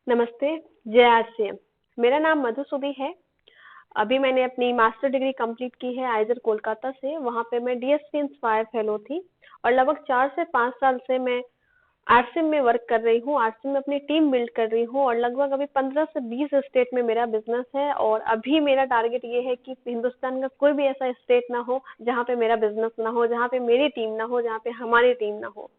नमस्ते, जय आरसीएम। मेरा नाम मधुसूदी है। अभी मैंने अपनी मास्टर डिग्री कंप्लीट की है आइजर कोलकाता से। वहाँ पे मैं डीएसपी इंस्पायर फेलो थी और लगभग 4 से 5 साल से मैं आरसीएम में वर्क कर रही हूँ। आरसीएम में अपनी टीम बिल्ड कर रही हूँ और लगभग अभी 15 से 20 स्टेट में मेरा बिजनेस है। और अभी मेरा टारगेट ये है कि हिंदुस्तान का कोई भी ऐसा स्टेट ना हो जहाँ पे मेरा बिजनेस ना हो, जहाँ पे मेरी टीम ना हो, जहाँ पे हमारी टीम ना हो।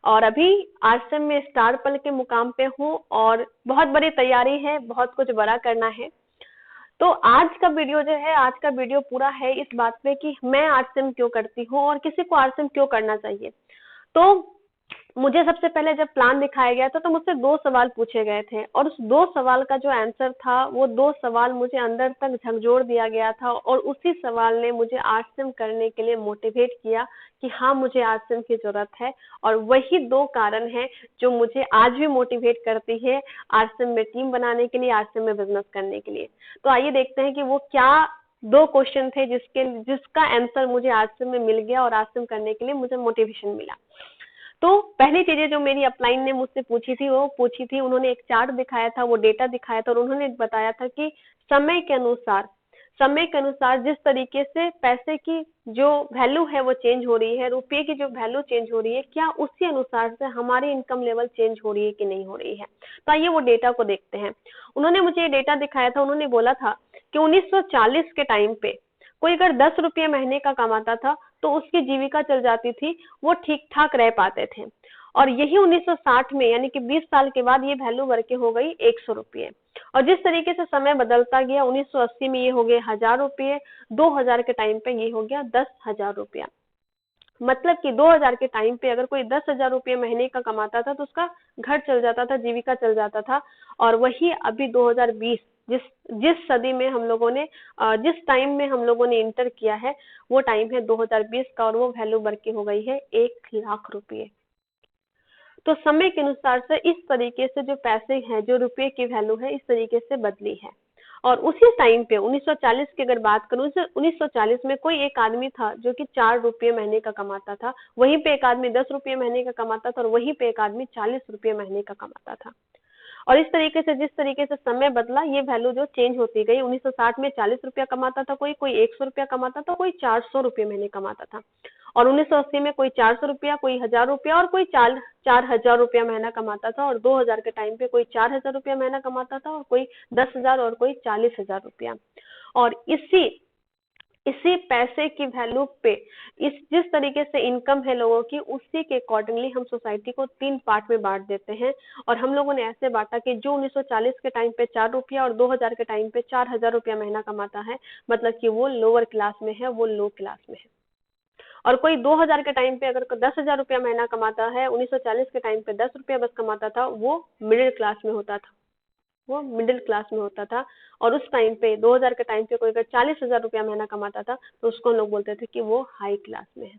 और अभी आरसीएम में स्टार पल के मुकाम पे हूँ और बहुत बड़ी तैयारी है, बहुत कुछ बड़ा करना है। तो आज का वीडियो जो है, आज का वीडियो पूरा है इस बात पे कि मैं आरसीएम क्यों करती हूँ और किसी को आरसीएम क्यों करना चाहिए। तो मुझे सबसे पहले जब प्लान दिखाया गया था तो मुझसे 2 सवाल पूछे गए थे और उस 2 सवाल का जो आंसर था, वो 2 सवाल मुझे अंदर तक झकझोर दिया गया था और उसी सवाल ने मुझे आरसीएम करने के लिए मोटिवेट किया कि हाँ, मुझे आरसीएम की जरूरत है। और वही 2 कारण हैं जो मुझे आज भी मोटिवेट करती है आरसीएम में टीम बनाने के लिए, आरसीएम में बिजनेस करने के लिए। तो आइए देखते हैं कि वो क्या 2 क्वेश्चन थे जिसका आंसर मुझे आरसीएम में मिल गया और आरसीएम करने के लिए मुझे मोटिवेशन मिला। तो पहली चीजें जो मेरी अपलाइन ने मुझसे पूछी थी, वो पूछी थी, उन्होंने एक चार्ट दिखाया था, वो डेटा दिखाया था और उन्होंने बताया था कि समय के अनुसार समय के अनुसार जिस तरीके से पैसे की जो वैल्यू है वो चेंज हो रही है, रुपये की जो वैल्यू चेंज हो रही है, क्या उसी अनुसार से हमारी इनकम लेवल चेंज हो रही है कि नहीं हो रही है। तो आइए वो डेटा को देखते हैं। उन्होंने मुझे ये डेटा दिखाया था। उन्होंने बोला था कि 1940 के टाइम पे कोई अगर 10 रुपये महीने का कमाता था तो उसकी जीविका चल जाती थी, वो ठीक ठाक रह पाते थे। और यही 1960 में यानी कि 20 साल के बाद ये वैल्यू बढ़ के हो गई 100 रुपये। और जिस तरीके से समय बदलता गया, 1980 में ये हो गए 1000 रुपये, 2000 के टाइम पे ये हो गया 10,000 रुपया। मतलब कि 2000 के टाइम पे अगर कोई 10,000 रुपये महीने का कमाता था तो उसका घर चल जाता था, जीविका चल जाता था। और वही अभी 2020 जिस जिस सदी में हम लोगों ने जिस टाइम में हम लोगों ने इंटर किया है, वो टाइम है 2020 का और वो वैल्यू बढ़ के हो गई है 1,00,000 रुपये। तो समय के अनुसार से इस तरीके से जो पैसे हैं, जो रुपए की वैल्यू है, इस तरीके से बदली है। और उसी टाइम पे 1940 की अगर बात करूं, 1940 में कोई एक आदमी था जो कि 4 रुपये महीने का कमाता था, वहीं पे एक आदमी 10 रुपये महीने का कमाता था और वहीं पे एक आदमी 40 रुपये महीने का कमाता था। और इस तरीके से जिस तरीके से समय बदला, ये वैल्यू जो चेंज होती गई। 1960 में 40 रुपया कमाता था कोई, 100 रुपया कमाता था, कोई 400 रुपये महीने कमाता था। और 1980 में कोई 400 रुपया, कोई 1000 रुपया और कोई 4,000 रुपया महीना कमाता था। और 2000 के टाइम पे कोई 4,000 रुपया महीना कमाता था और कोई 10,000 और कोई 40,000 रुपया। और इसी इसी पैसे की वैल्यू पे इस जिस तरीके से इनकम है लोगों की, उसी के अकॉर्डिंगली हम सोसाइटी को 3 पार्ट में बांट देते हैं। और हम लोगों ने ऐसे बांटा कि जो 1940 के टाइम पे 4 रुपया और 2000 के टाइम पे 4,000 रुपया महीना कमाता है, मतलब कि वो लोअर क्लास में है, वो लो क्लास में है। और कोई 2000 के टाइम पे अगर 10,000 रुपया महीना कमाता है, 1940 के टाइम पे 10 रुपया बस कमाता था, वो मिडिल क्लास में होता था, वो मिडिल क्लास में होता था। और उस टाइम पे 2000 के टाइम पे कोई अगर 40,000 रुपया महीना कमाता था तो उसको हम लोग बोलते थे कि वो हाई क्लास में है।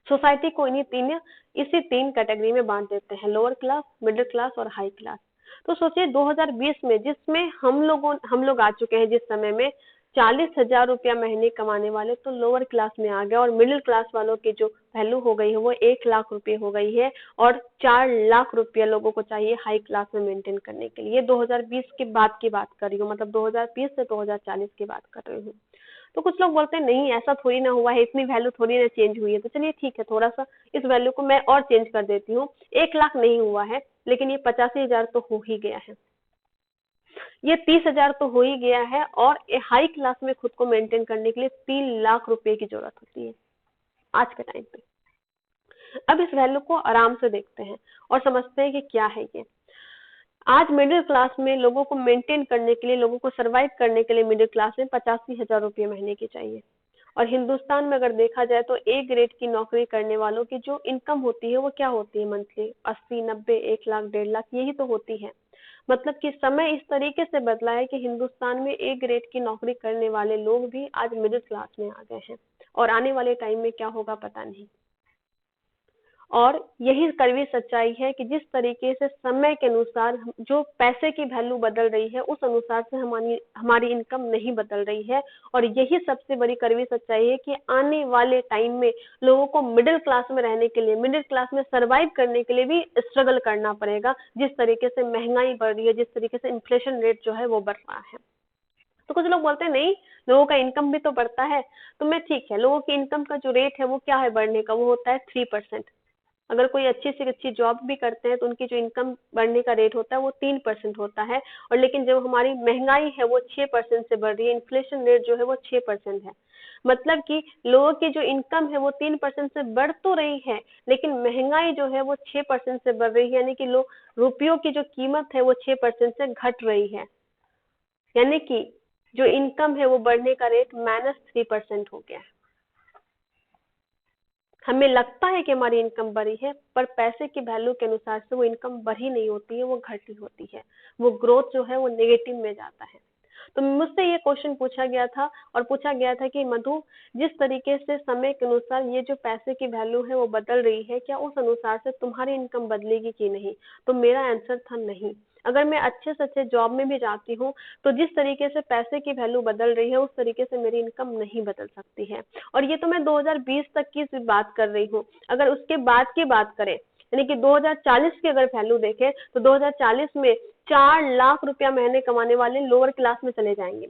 सोसाइटी को इसी 3 कैटेगरी में बांट देते हैं, लोअर क्लास, मिडिल क्लास और हाई क्लास। तो सोचिए 2020 में, जिसमें हम लोग आ चुके हैं, जिस समय में 40,000 रुपया महीने कमाने वाले तो लोअर क्लास में आ गए और मिडिल क्लास वालों की जो वैल्यू हो गई है वो 1,00,000 रुपये हो गई है। और 4,00,000 रुपया लोगों को चाहिए हाई क्लास में मेंटेन करने के लिए। 2020 के बाद की बात कर रही हूँ, मतलब 2020 से 2040 की बात कर रही हूँ। तो कुछ लोग बोलते हैं नहीं, ऐसा थोड़ी ना हुआ है, इतनी वैल्यू थोड़ी ना चेंज हुई है। तो चलिए ठीक है, थोड़ा सा इस वैल्यू को मैं और चेंज कर देती हूँ। 1,00,000 नहीं हुआ है, लेकिन ये 85,000 तो हो ही गया है, ये 30,000 तो हो ही गया है। और हाई क्लास में खुद को मेंटेन करने के लिए 3,00,000 रुपए की जरूरत होती है आज के टाइम पे। अब इस वैल्यू को आराम से देखते हैं और समझते हैं कि क्या है ये। आज मिडिल क्लास में लोगों को मेंटेन करने के लिए, लोगों को सरवाइव करने के लिए मिडिल क्लास में 85,000 रुपये महीने की चाहिए। और हिंदुस्तान में अगर देखा जाए तो ए ग्रेड की नौकरी करने वालों की जो इनकम होती है वो क्या होती है, मंथली 80, 90, 1,00,000, 1,50,000, यही तो होती है। मतलब कि समय इस तरीके से बदला है कि हिंदुस्तान में ए ग्रेड की नौकरी करने वाले लोग भी आज मिडिल क्लास में आ गए हैं। और आने वाले टाइम में क्या होगा पता नहीं। और यही कड़वी सच्चाई है कि जिस तरीके से समय के अनुसार जो पैसे की वैल्यू बदल रही है, उस अनुसार से हमारी हमारी इनकम नहीं बदल रही है। और यही सबसे बड़ी कड़वी सच्चाई है कि आने वाले टाइम में लोगों को मिडिल क्लास में रहने के लिए, मिडिल क्लास में सरवाइव करने के लिए भी स्ट्रगल करना पड़ेगा, जिस तरीके से महंगाई बढ़ रही है, जिस तरीके से इन्फ्लेशन रेट जो है वो बढ़ रहा है। तो कुछ लोग बोलते हैं नहीं, लोगों का इनकम भी तो बढ़ता है। तो मैं ठीक है, लोगों की इनकम का जो रेट है वो क्या है बढ़ने का, वो होता है 3%। अगर कोई अच्छी से अच्छी जॉब भी करते हैं तो उनकी जो इनकम बढ़ने का रेट होता है वो 3% होता है। और लेकिन जो हमारी महंगाई है वो 6% से बढ़ रही है, इन्फ्लेशन रेट जो है वो 6% है। मतलब कि लोगों की जो इनकम है वो 3% से बढ़ तो रही है, लेकिन महंगाई जो है वो 6% से बढ़ रही है, यानी कि लोग रुपयों की जो कीमत है वो 6% से घट रही है। यानी कि जो इनकम है वो बढ़ने का रेट -3% हो गया है। हमें लगता है कि हमारी इनकम बढ़ी है, पर पैसे की वैल्यू के अनुसार से वो इनकम बढ़ी नहीं होती है, वो घटी होती है। वो ग्रोथ जो है वो नेगेटिव में जाता है। तो मुझसे ये क्वेश्चन पूछा गया था, और पूछा गया था कि मधु, जिस तरीके से समय के अनुसार ये जो पैसे की वैल्यू है वो बदल रही है, क्या उस अनुसार से तुम्हारी इनकम बदलेगी कि नहीं? तो मेरा आंसर था नहीं। अगर मैं अच्छे से अच्छे जॉब में भी जाती हूँ, तो जिस तरीके से पैसे की वैल्यू बदल रही है उस तरीके से मेरी इनकम नहीं बदल सकती है। और ये तो मैं 2020 तक की बात कर रही हूँ। अगर उसके बाद की बात करें, यानी कि 2040 की अगर वैल्यू देखें, तो 2040 में 4 लाख रुपया महीने कमाने वाले लोअर क्लास में चले जाएंगे।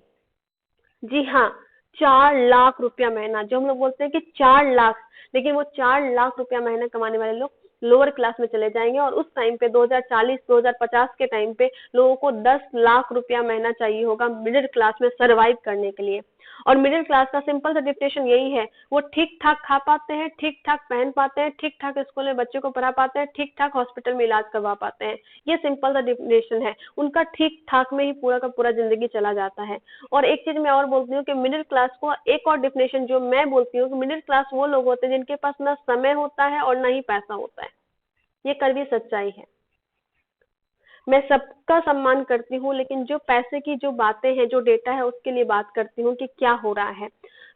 जी हाँ, 4 लाख रुपया महीना, जो हम लोग बोलते हैं कि 4 लाख, लेकिन वो 4 लाख रुपया महीना कमाने वाले लोग लोअर क्लास में चले जाएंगे। और उस टाइम पे 2040 2050 के टाइम पे लोगों को 10 लाख रुपया महीना चाहिए होगा मिडिल क्लास में सरवाइव करने के लिए। और मिडिल क्लास का सिंपल सा डिफिनेशन यही है, वो ठीक ठाक खा पाते हैं, ठीक ठाक पहन पाते हैं, ठीक ठाक स्कूल में बच्चों को पढ़ा पाते हैं, ठीक ठाक हॉस्पिटल में इलाज करवा पाते हैं। ये सिंपल सा डिफिनेशन है, उनका ठीक ठाक में ही पूरा का पूरा जिंदगी चला जाता है। और एक चीज मैं और बोलती हूँ कि मिडिल क्लास को एक और डिफिनेशन जो मैं बोलती हूँ कि मिडिल क्लास वो लोग होते हैं जिनके पास ना समय होता है और ना ही पैसा होता है। ये कड़वी सच्चाई है। मैं सबका सम्मान करती हूँ, लेकिन जो पैसे की जो बातें हैं, जो डेटा है, उसके लिए बात करती हूँ कि क्या हो रहा है।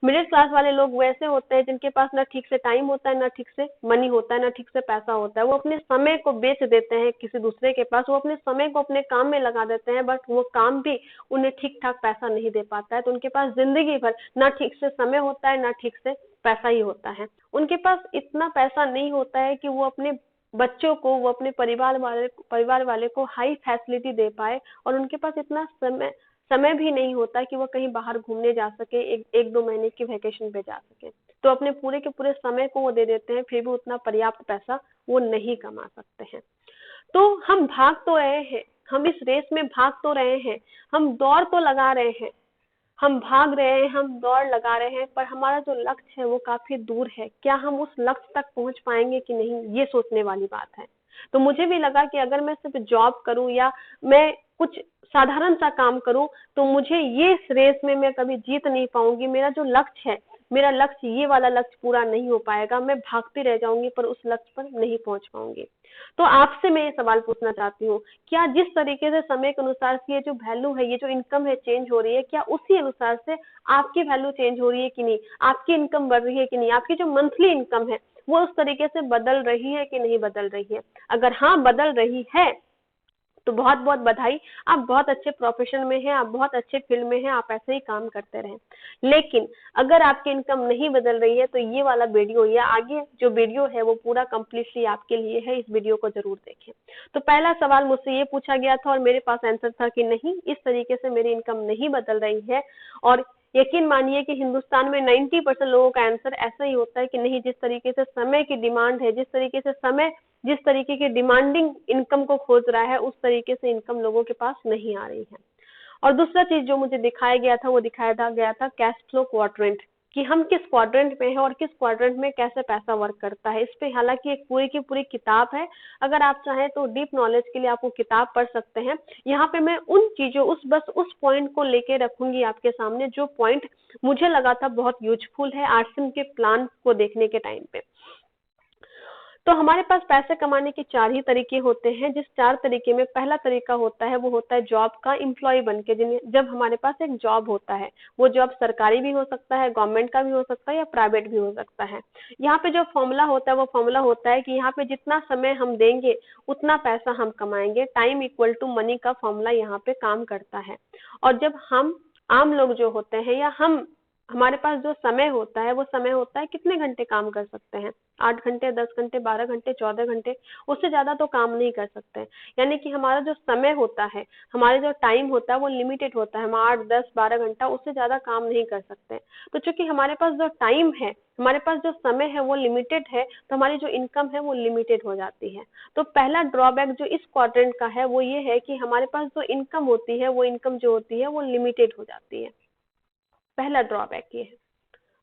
मिडिल क्लास वाले लोग वैसे होते हैं जिनके पास ना ठीक से टाइम होता है, ना ठीक से मनी होता है, ना ठीक से पैसा होता है। वो अपने समय को बेच देते हैं किसी दूसरे के पास, वो अपने समय को अपने काम में लगा देते हैं, बट वो काम भी उन्हें ठीक ठाक पैसा नहीं दे पाता है। तो उनके पास जिंदगी भर ना ठीक से समय होता है, ना ठीक से पैसा ही होता है। उनके पास इतना पैसा नहीं होता है कि वो अपने बच्चों को, वो अपने परिवार वाले को हाई फैसिलिटी दे पाए। और उनके पास इतना समय भी नहीं होता कि वो कहीं बाहर घूमने जा सके, एक दो महीने की वैकेशन पे जा सके। तो अपने पूरे के पूरे समय को वो दे देते हैं, फिर भी उतना पर्याप्त पैसा वो नहीं कमा सकते हैं। तो हम भाग तो रहे हैं, हम इस रेस में भाग तो रहे हैं, हम दौड़ तो लगा रहे हैं, हम भाग रहे हैं, हम दौड़ लगा रहे हैं, पर हमारा जो लक्ष्य है वो काफी दूर है। क्या हम उस लक्ष्य तक पहुंच पाएंगे कि नहीं, ये सोचने वाली बात है। तो मुझे भी लगा कि अगर मैं सिर्फ जॉब करूं या मैं कुछ साधारण सा काम करूं, तो मुझे ये इस रेस में मैं कभी जीत नहीं पाऊंगी। मेरा जो लक्ष्य है, मेरा लक्ष्य, ये वाला लक्ष्य पूरा नहीं हो पाएगा। मैं भागती रह जाऊंगी पर उस लक्ष्य पर नहीं पहुंच पाऊंगी। तो आपसे मैं ये सवाल पूछना चाहती हूँ, क्या जिस तरीके से समय के अनुसार से ये जो वैल्यू है, ये जो इनकम है चेंज हो रही है, क्या उसी अनुसार से आपकी वैल्यू चेंज हो रही है कि नहीं? आपकी इनकम बढ़ रही है कि नहीं? आपकी जो मंथली इनकम है वो उस तरीके से बदल रही है कि नहीं बदल रही है? अगर हाँ बदल रही है तो बहुत बहुत बधाई, आप बहुत अच्छे प्रोफेशन में हैं, आप बहुत अच्छे फील्ड में हैं, आप ऐसे ही काम करते रहें। लेकिन अगर आपकी इनकम नहीं बदल रही है तो ये वाला वीडियो या आगे जो वीडियो है वो पूरा कंप्लीटली आपके लिए है, इस वीडियो को जरूर देखें। तो पहला सवाल मुझसे ये पूछा गया था और मेरे पास आंसर था कि नहीं, इस तरीके से मेरी इनकम नहीं बदल रही है। और यकीन मानिए कि हिंदुस्तान में 90% लोगों का आंसर ऐसा ही होता है कि नहीं, जिस तरीके से समय की डिमांड है, जिस तरीके से समय जिस तरीके की डिमांडिंग इनकम को खोज रहा है, उस तरीके से इनकम लोगों के पास नहीं आ रही है। और दूसरा चीज जो मुझे दिखाया गया था वो दिखाया गया था कैश फ्लो क्वाड्रेंट, कि हम किस क्वाड्रेंट में हैं और किस क्वाड्रेंट में कैसे पैसा वर्क करता है। इस पे हालांकि एक पूरी की पूरी किताब है, अगर आप चाहें तो डीप नॉलेज के लिए आप वो किताब पढ़ सकते हैं। यहाँ पे मैं उन चीजों बस उस पॉइंट को लेके रखूंगी आपके सामने जो पॉइंट मुझे लगा था बहुत यूजफुल है आरसीएम के प्लान को देखने के टाइम पे। तो हमारे पास पैसे कमाने के 4 ही तरीके होते हैं, जिस 4 तरीके में पहला तरीका होता है वो होता है जॉब का, एम्प्लॉय बन के, जिन्हें जब हमारे पास एक जॉब होता है, वो जॉब सरकारी भी हो सकता है, गवर्नमेंट का भी हो सकता है या प्राइवेट भी हो सकता है। यहाँ पे जो फॉर्मूला होता है वो फॉर्मूला होता है कि यहाँ पे जितना समय हम देंगे उतना पैसा हम कमाएंगे, टाइम इक्वल टू मनी का फॉर्मूला यहाँ पे काम करता है। और जब हम आम लोग जो होते हैं या हम, हमारे पास जो समय होता है वो समय होता है कितने घंटे काम कर सकते हैं, 8 घंटे, 10 घंटे, 12 घंटे, 14 घंटे, उससे ज्यादा तो काम नहीं कर सकते। यानी कि हमारा जो समय होता है, हमारे जो टाइम होता है वो लिमिटेड होता है, हम 8, 10, 12 घंटा उससे ज्यादा काम नहीं कर सकते। तो चूंकि हमारे पास जो टाइम है, हमारे पास जो समय है वो लिमिटेड है, तो हमारी जो इनकम है वो लिमिटेड हो जाती है। तो पहला ड्रॉबैक जो इस क्वाड्रेंट का है वो ये है कि हमारे पास जो इनकम होती है वो इनकम जो होती है वो लिमिटेड हो जाती है। पहला ड्रॉबैक ये है।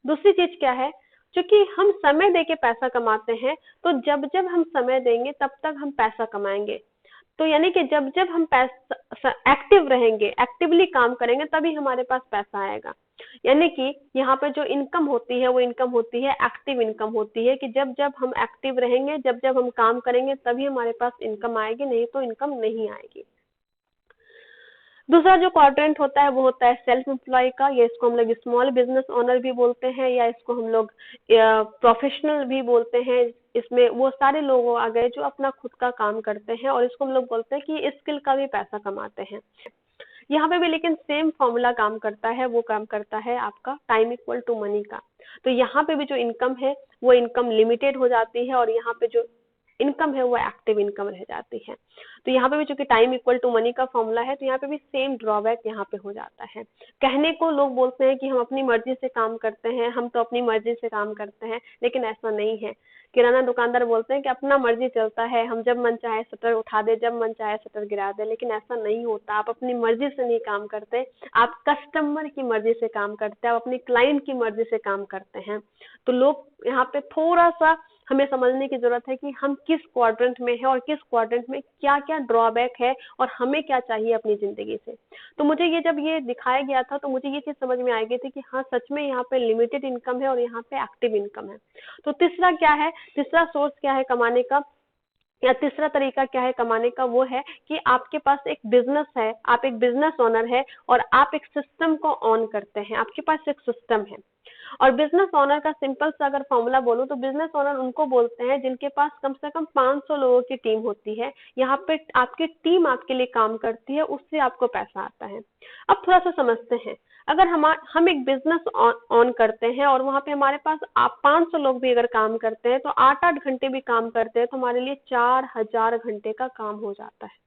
दूसरी चीज क्या है, क्योंकि हम समय देके पैसा कमाते हैं, तो जब जब हम समय देंगे तब तक हम पैसा कमाएंगे। तो यानी कि जब जब हम पैसा एक्टिव रहेंगे, एक्टिवली काम करेंगे, तभी हमारे पास पैसा आएगा। यानी कि यहाँ पे जो इनकम होती है वो इनकम होती है एक्टिव इनकम होती है, कि जब जब हम एक्टिव रहेंगे, जब जब हम काम करेंगे, तभी हमारे पास इनकम आएगी, नहीं तो इनकम नहीं आएगी। दूसरा जो क्वाड्रेंट होता है वो होता है सेल्फ एम्प्लॉय का, या इसको हम लोग स्मॉल बिजनेस ओनर भी बोलते हैं, या इसको हम लोग प्रोफेशनल भी बोलते हैं। इसमें वो सारे लोग आ गए जो अपना खुद का काम करते हैं, और इसको हम लोग बोलते हैं कि स्किल का भी पैसा कमाते हैं। यहाँ पे भी लेकिन सेम फॉर्मूला काम करता है, वो काम करता है आपका टाइम इक्वल टू मनी का। तो यहाँ पे भी जो इनकम है वो इनकम लिमिटेड हो जाती है, और यहाँ पे जो इनकम है वो एक्टिव इनकम रह जाती है। तो यहाँ पे भी चूंकि टाइम इक्वल टू मनी का फॉर्मूला है, तो यहाँ पे भी सेम ड्रॉबैक यहाँ पे हो जाता है। कहने को लोग बोलते हैं कि हम अपनी मर्जी से काम करते हैं, हम तो अपनी मर्जी से काम करते हैं, लेकिन ऐसा नहीं है। किराना दुकानदार बोलते हैं कि अपना मर्जी चलता है, हम जब मन चाहे शटर उठा दे, जब मन चाहे शटर गिरा दे, लेकिन ऐसा नहीं होता। आप अपनी मर्जी से नहीं काम करते, आप कस्टमर की मर्जी से काम करते हैं, आप अपनी क्लाइंट की मर्जी से काम करते हैं। तो लोग यहाँ पे थोड़ा सा हमें समझने की जरूरत है कि हम किस क्वाड्रेंट में है, और किस क्वाड्रेंट में क्या क्या ड्रॉबैक है, और हमें क्या चाहिए अपनी जिंदगी से। तो मुझे ये जब ये दिखाया गया था, तो मुझे ये चीज समझ में आ गई थी कि हाँ सच में यहाँ पे लिमिटेड इनकम है और यहाँ पे एक्टिव इनकम है। तो तीसरा क्या है, तीसरा सोर्स क्या है कमाने का, या तीसरा तरीका क्या है कमाने का, वो है कि आपके पास एक बिजनेस है, आप एक बिजनेस ओनर है, और आप एक सिस्टम को ऑन करते हैं, आपके पास एक सिस्टम है। और बिजनेस ओनर का सिंपल सा अगर फॉर्मूला बोलूं, तो बिजनेस ओनर उनको बोलते हैं जिनके पास कम से कम 500 लोगों की टीम होती है। यहाँ पे आपकी टीम आपके लिए काम करती है, उससे आपको पैसा आता है। अब थोड़ा सा समझते हैं, अगर हम एक बिजनेस ऑन करते हैं, और वहां पे हमारे पास आप 500 लोग भी अगर काम करते हैं, तो 8-8 घंटे भी काम करते हैं, तो हमारे लिए 4000 घंटे का काम हो जाता है।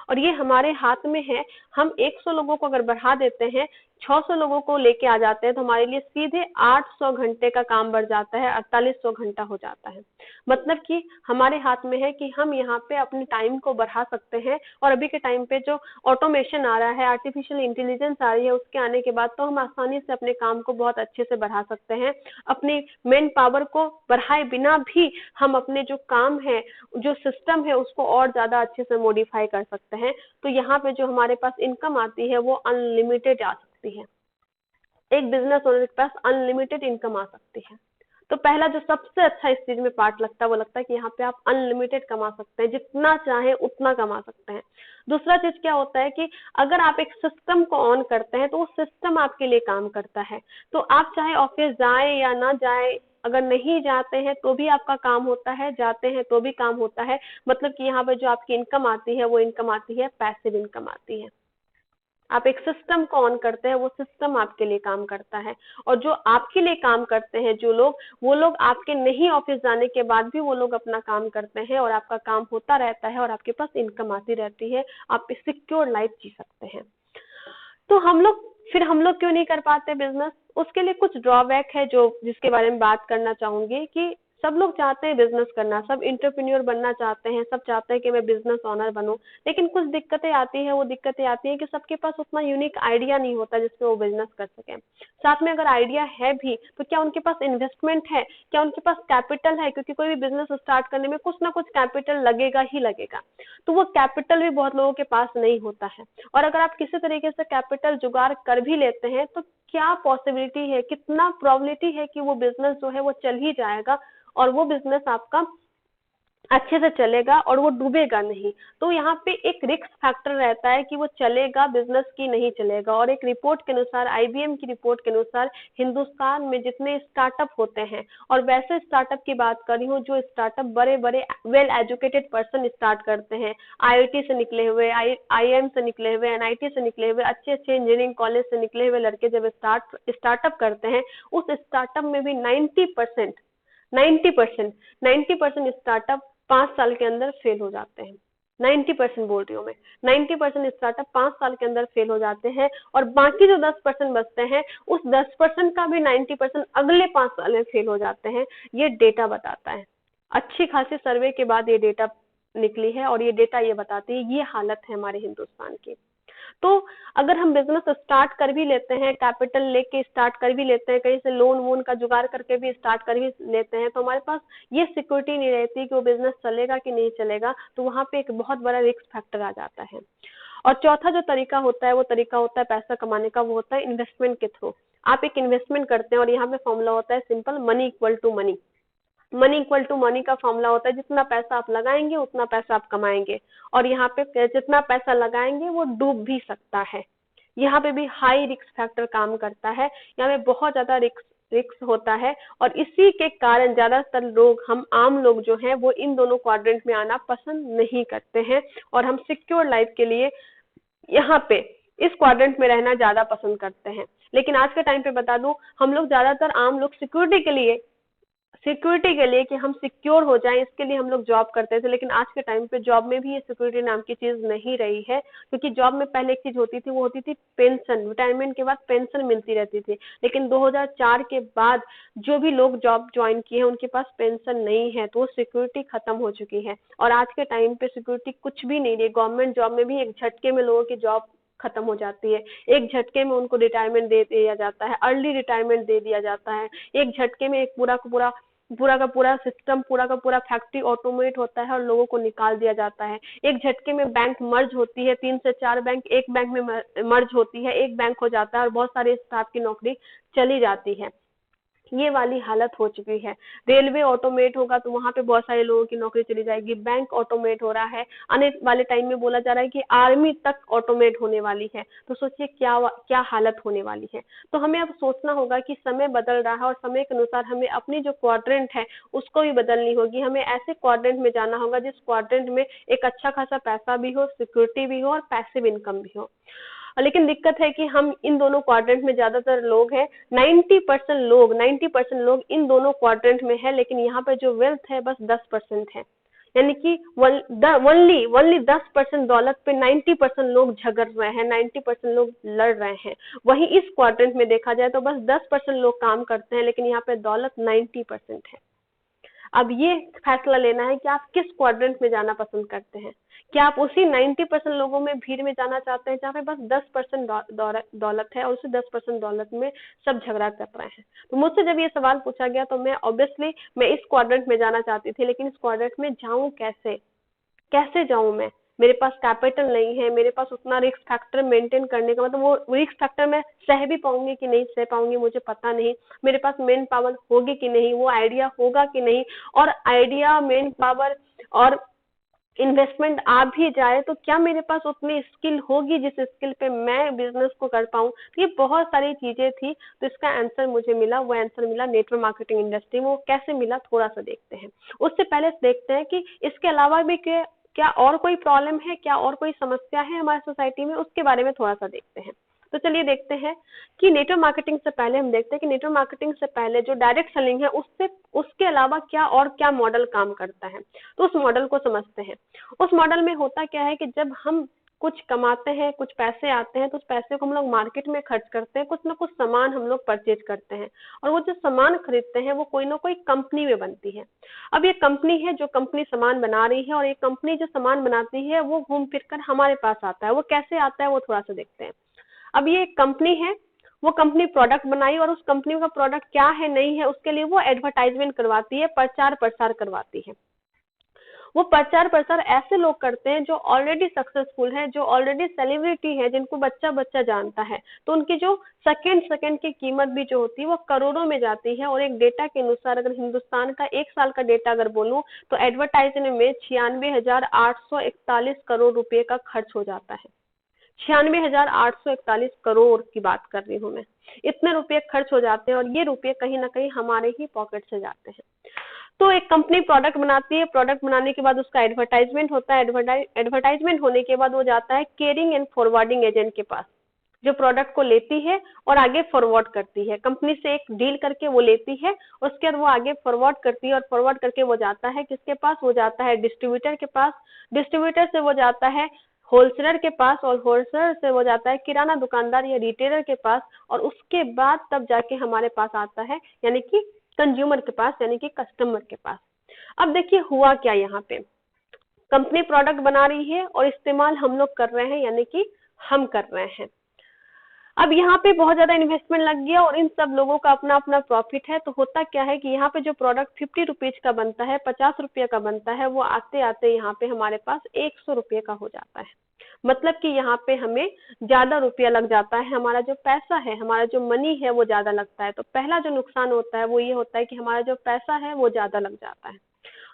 और ये हमारे हाथ में है। हम 100 लोगों को अगर बढ़ा देते हैं, 600 लोगों को लेके आ जाते हैं, तो हमारे लिए सीधे 800 घंटे का काम बढ़ जाता है, 4800 घंटा हो जाता है। मतलब कि हमारे हाथ में है कि हम यहाँ पे अपने टाइम को बढ़ा सकते हैं। और अभी के टाइम पे जो ऑटोमेशन आ रहा है, आर्टिफिशियल इंटेलिजेंस आ रही है, उसके आने के बाद तो हम आसानी से अपने काम को बहुत अच्छे से बढ़ा सकते हैं। अपनी मेन पावर को बढ़ाए बिना भी हम अपने जो काम है, जो सिस्टम है, उसको और ज्यादा अच्छे से मॉडिफाई कर सकते हैं। तो यहाँ पे जो हमारे पास इनकम आती है वो अनलिमिटेड आ सकती है। एक बिजनेस ओनर के पास अनलिमिटेड इनकम आ सकती है। तो पहला जो सबसे अच्छा इस चीज में पार्ट लगता है, वो लगता है कि यहाँ पे आप अनलिमिटेड कमा सकते हैं, जितना चाहे उतना कमा सकते हैं। दूसरा चीज क्या होता है कि अगर आप एक सिस्टम को ऑन करते हैं, तो वो सिस्टम आपके लिए काम करता है। तो आप चाहे ऑफिस जाए या ना जाए, अगर नहीं जाते हैं तो भी आपका काम होता है, जाते हैं तो भी काम होता है। मतलब कि यहाँ पे जो आपकी इनकम आती है वो इनकम आती है, पैसिव इनकम आती है। आप एक सिस्टम को ऑन करते हैं, वो सिस्टम आपके लिए काम करता है। और जो आपके लिए काम करते हैं जो लोग, वो लोग आपके नहीं ऑफिस जाने के बाद भी वो लोग अपना काम करते हैं, और आपका काम होता रहता है, और आपके पास इनकम आती रहती है। आप सिक्योर लाइफ जी सकते हैं। तो हम लोग क्यों नहीं कर पाते बिजनेस? उसके लिए कुछ ड्रॉबैक है जो जिसके बारे में बात करना चाहूंगी, कि सब लोग चाहते हैं बिजनेस करना, सब इंटरप्रेन्योर बनना चाहते हैं, सब चाहते हैं कि मैं बिजनेस ओनर बनूं। लेकिन कुछ दिक्कतें आती है, वो दिक्कतें आती है कि सबके पास उतना यूनिक आइडिया नहीं होता जिससे वो बिजनेस कर सके। साथ में अगर आइडिया है भी, तो क्या उनके पास इन्वेस्टमेंट है, क्या उनके पास कैपिटल है? क्योंकि कोई भी बिजनेस स्टार्ट करने में कुछ ना कुछ कैपिटल लगेगा ही लगेगा। तो वो कैपिटल भी बहुत लोगों के पास नहीं होता है। और अगर आप किसी तरीके से कैपिटल जुगाड़ कर भी लेते हैं, तो क्या पॉसिबिलिटी है, कितना प्रोबेबिलिटी है कि वो बिजनेस जो है वो चल ही जाएगा, और वो बिजनेस आपका अच्छे से चलेगा और वो डूबेगा नहीं। तो यहाँ पे एक रिस्क फैक्टर रहता है कि वो चलेगा बिजनेस की नहीं चलेगा। और एक रिपोर्ट के अनुसार, आईबीएम की रिपोर्ट के अनुसार, हिंदुस्तान में जितने स्टार्टअप होते हैं, और वैसे स्टार्टअप की बात कर रही हूँ जो स्टार्टअप बड़े बड़े वेल एजुकेटेड पर्सन स्टार्ट करते हैं, आईआईटी से निकले हुए, आईआईएम से निकले हुए, एनआईटी से निकले हुए, अच्छे अच्छे इंजीनियरिंग कॉलेज से निकले हुए लड़के जब स्टार्टअप करते हैं, उस स्टार्टअप में भी 90%, 90%, 90% स्टार्टअप 5 साल के अंदर फेल हो जाते हैं। 90% बोल रही हूँ मैं, 90% स्टार्टअप 5 साल के अंदर फेल हो जाते हैं। और बाकी जो 10% बचते हैं, उस 10% का भी 90% अगले 5 साल में फेल हो जाते हैं। ये डेटा बताता है, अच्छी खासी सर्वे के बाद ये डेटा निकली है, और ये डेटा ये बताती है, ये हालत है हमारे हिंदुस्तान की। तो अगर हम बिजनेस स्टार्ट कर भी लेते हैं, कैपिटल लेके स्टार्ट कर भी लेते हैं, कहीं से लोन वोन का जुगाड़ करके भी स्टार्ट कर भी लेते हैं, तो हमारे पास ये सिक्योरिटी नहीं रहती कि वो बिजनेस चलेगा कि नहीं चलेगा। तो वहां पे एक बहुत बड़ा रिस्क फैक्टर आ जाता है। और चौथा जो तरीका होता है, वो तरीका होता है पैसा कमाने का, वो होता है इन्वेस्टमेंट के थ्रू। आप एक इन्वेस्टमेंट करते हैं, और यहाँ पे फॉर्मूला होता है simple, money equal to money. Money equal to money का फॉर्मूला होता है, जितना पैसा आप लगाएंगे उतना पैसा आप कमाएंगे। और यहाँ पे जितना पैसा लगाएंगे वो डूब भी सकता है। यहाँ पे भी हाई रिस्क फैक्टर काम करता है, यहाँ पे बहुत ज्यादा रिस्क रिस्क होता है। और इसी के कारण ज्यादातर लोग, हम आम लोग जो हैं, वो इन दोनों क्वाड्रेंट में आना पसंद नहीं करते हैं, और हम सिक्योर लाइफ के लिए यहाँ पे इस क्वाड्रेंट में रहना ज्यादा पसंद करते हैं। लेकिन आज के टाइम पे बता दूं, हम लोग ज्यादातर आम लोग सिक्योरिटी के लिए कि हम सिक्योर हो जाएं, इसके लिए हम लोग जॉब करते थे। लेकिन आज के टाइम पे जॉब में भी ये सिक्योरिटी नाम की चीज नहीं रही है, क्योंकि जॉब में पहले एक चीज होती थी, वो होती थी पेंशन। रिटायरमेंट के बाद पेंशन मिलती रहती थी। लेकिन 2004 के बाद जो भी लोग जॉब ज्वाइन किए हैं, उनके पास पेंशन नहीं है, तो वो सिक्योरिटी खत्म हो चुकी है। और आज के टाइम पे सिक्योरिटी कुछ भी नहीं रही। गवर्नमेंट जॉब में भी एक झटके में लोगों की जॉब खत्म हो जाती है, एक झटके में उनको रिटायरमेंट दे दिया जाता है, अर्ली रिटायरमेंट दे दिया जाता है। एक झटके में एक पूरा सिस्टम, पूरा का पूरा फैक्ट्री ऑटोमेट होता है और लोगों को निकाल दिया जाता है। एक झटके में बैंक मर्ज होती है, 3 से 4 बैंक एक बैंक में मर्ज होती है, एक बैंक हो जाता है, और बहुत सारे स्टाफ की नौकरी चली जाती है। ये वाली हालत हो चुकी है। रेलवे ऑटोमेट होगा तो वहां पे बहुत सारे लोगों की नौकरी चली जाएगी। बैंक ऑटोमेट हो रहा है, आने वाले टाइम में बोला जा रहा है कि आर्मी तक ऑटोमेट होने वाली है। तो सोचिए क्या क्या हालत होने वाली है। तो हमें अब सोचना होगा कि समय बदल रहा है, और समय के अनुसार हमें अपनी जो क्वाड्रेंट है उसको भी बदलनी होगी। हमें ऐसे क्वाड्रेंट में जाना होगा जिस क्वाड्रेंट में एक अच्छा खासा पैसा भी हो, सिक्योरिटी भी हो, और पैसिव इनकम भी हो। लेकिन दिक्कत है कि हम इन दोनों क्वाड्रेंट में ज्यादातर लोग हैं, 90% लोग इन दोनों क्वाड्रेंट में है। लेकिन यहाँ पे जो वेल्थ है बस 10% है। यानी कि ओनली 10% दौलत पे 90% लोग झगड़ रहे हैं, 90% लोग लड़ रहे हैं। वहीं इस क्वाड्रेंट में देखा जाए तो बस 10% लोग काम करते हैं, लेकिन यहाँ पे दौलत 90% है। अब ये फैसला लेना है कि आप किस क्वाड्रेंट में जाना पसंद करते हैं। क्या आप उसी 90% लोगों में भीड़ में जाना चाहते हैं जहाँ पे बस 10% दौलत है, और उसी 10% दौलत में सब झगड़ा कर रहे हैं। तो मुझसे जब ये सवाल पूछा गया तो मैं ऑब्वियसली मैं इस क्वाड्रेंट में जाना चाहती थी। लेकिन इस क्वाड्रेंट में जाऊं कैसे, कैसे जाऊं मैं? मेरे पास कैपिटल नहीं है, मेरे पास उतना रिस्क फैक्टर मेंटेन करने का, मतलब वो रिस्क फैक्टर मैं सह भी पाऊंगी कि नहीं सह पाऊंगी मुझे पता नहीं। मेरे पास मेन पावर होगी कि नहीं, वो आइडिया होगा कि नहीं। और आइडिया, मेन पावर और इन्वेस्टमेंट आ भी जाए तो क्या मेरे पास उतनी स्किल होगी जिस स्किल पे मैं बिजनेस को कर पाऊं? तो ये बहुत सारी चीजें थी। तो इसका आंसर मुझे मिला, वो आंसर मिला नेटवर्क मार्केटिंग इंडस्ट्री। वो कैसे मिला थोड़ा सा देखते हैं। उससे पहले देखते हैं कि इसके अलावा भी क्या क्या और कोई प्रॉब्लम है, क्या और कोई समस्या है हमारी सोसाइटी में, उसके बारे में थोड़ा सा देखते हैं। तो चलिए देखते हैं कि नेटवर्क मार्केटिंग से पहले हम देखते हैं कि नेटवर्क मार्केटिंग से पहले जो डायरेक्ट सेलिंग है उससे उसके अलावा क्या और क्या मॉडल काम करता है। तो उस मॉडल को समझते हैं। उस मॉडल में होता क्या है कि जब हम कुछ कमाते हैं, कुछ पैसे आते हैं, तो उस पैसे को हम लोग मार्केट में खर्च करते हैं, कुछ ना कुछ सामान हम लोग परचेज करते हैं। और वो जो सामान खरीदते हैं वो कोई ना कोई कंपनी में बनती है। अब ये कंपनी है जो कंपनी सामान बना रही है, और ये कंपनी जो सामान बनाती है वो घूम फिर कर हमारे पास आता है। वो कैसे आता है वो थोड़ा सा देखते हैं। अब ये एक कंपनी है, वो कंपनी प्रोडक्ट बनाई, और उस कंपनी का प्रोडक्ट क्या है नहीं है उसके लिए वो एडवर्टाइजमेंट करवाती है, प्रचार प्रसार करवाती है। वो प्रचार प्रसार ऐसे लोग करते हैं जो ऑलरेडी सक्सेसफुल है, जो ऑलरेडी सेलिब्रिटी है, जिनको बच्चा बच्चा जानता है। तो उनकी जो सेकंड सेकंड की कीमत भी जो होती है वो करोड़ों में जाती है। और एक डेटा के अनुसार अगर हिंदुस्तान का एक साल का डेटा अगर बोलूं तो एडवर्टाइजमेंट में 96,841 करोड़ रुपए का खर्च हो जाता है। 96,841 करोड़ की बात कर रही हूँ मैं। इतने रुपए खर्च हो जाते हैं और ये रुपए कहीं ना कहीं हमारे ही पॉकेट से जाते हैं। तो एक कंपनी प्रोडक्ट बनाती है, प्रोडक्ट बनाने के बाद उसका एडवर्टाइजमेंट होता है, एडवर्टाइजमेंट होने के बाद वो जाता है केयरिंग एंड फॉरवर्डिंग एजेंट के पास, जो प्रोडक्ट को लेती है और आगे फॉरवर्ड करती है। कंपनी से एक डील करके वो लेती है, उसके बाद वो आगे फॉरवर्ड करती है और फॉरवर्ड करके वो जाता है किसके पास, वो जाता है डिस्ट्रीब्यूटर के पास, डिस्ट्रीब्यूटर से वो जाता है होलसेलर के पास और होलसेलर से वो जाता है किराना दुकानदार या रिटेलर के पास और उसके बाद तब जाके हमारे पास आता है यानी कि कंज्यूमर के पास यानी कि कस्टमर के पास। अब देखिए हुआ क्या, यहाँ पे कंपनी प्रोडक्ट बना रही है और इस्तेमाल हम लोग कर रहे हैं यानी कि हम कर रहे हैं। अब यहाँ पे बहुत ज्यादा इन्वेस्टमेंट लग गया और इन सब लोगों का अपना अपना प्रॉफिट है। तो होता क्या है कि यहाँ पे जो प्रोडक्ट 50 रुपीज का बनता है, 50 रुपये का बनता है, वो आते आते यहाँ पे हमारे पास 100 रुपये का हो जाता है। मतलब कि यहाँ पे हमें ज्यादा रुपया लग जाता है, हमारा जो पैसा है, हमारा जो मनी है वो ज्यादा लगता है। तो पहला जो नुकसान होता है वो ये होता है कि हमारा जो पैसा है वो ज्यादा लग जाता है।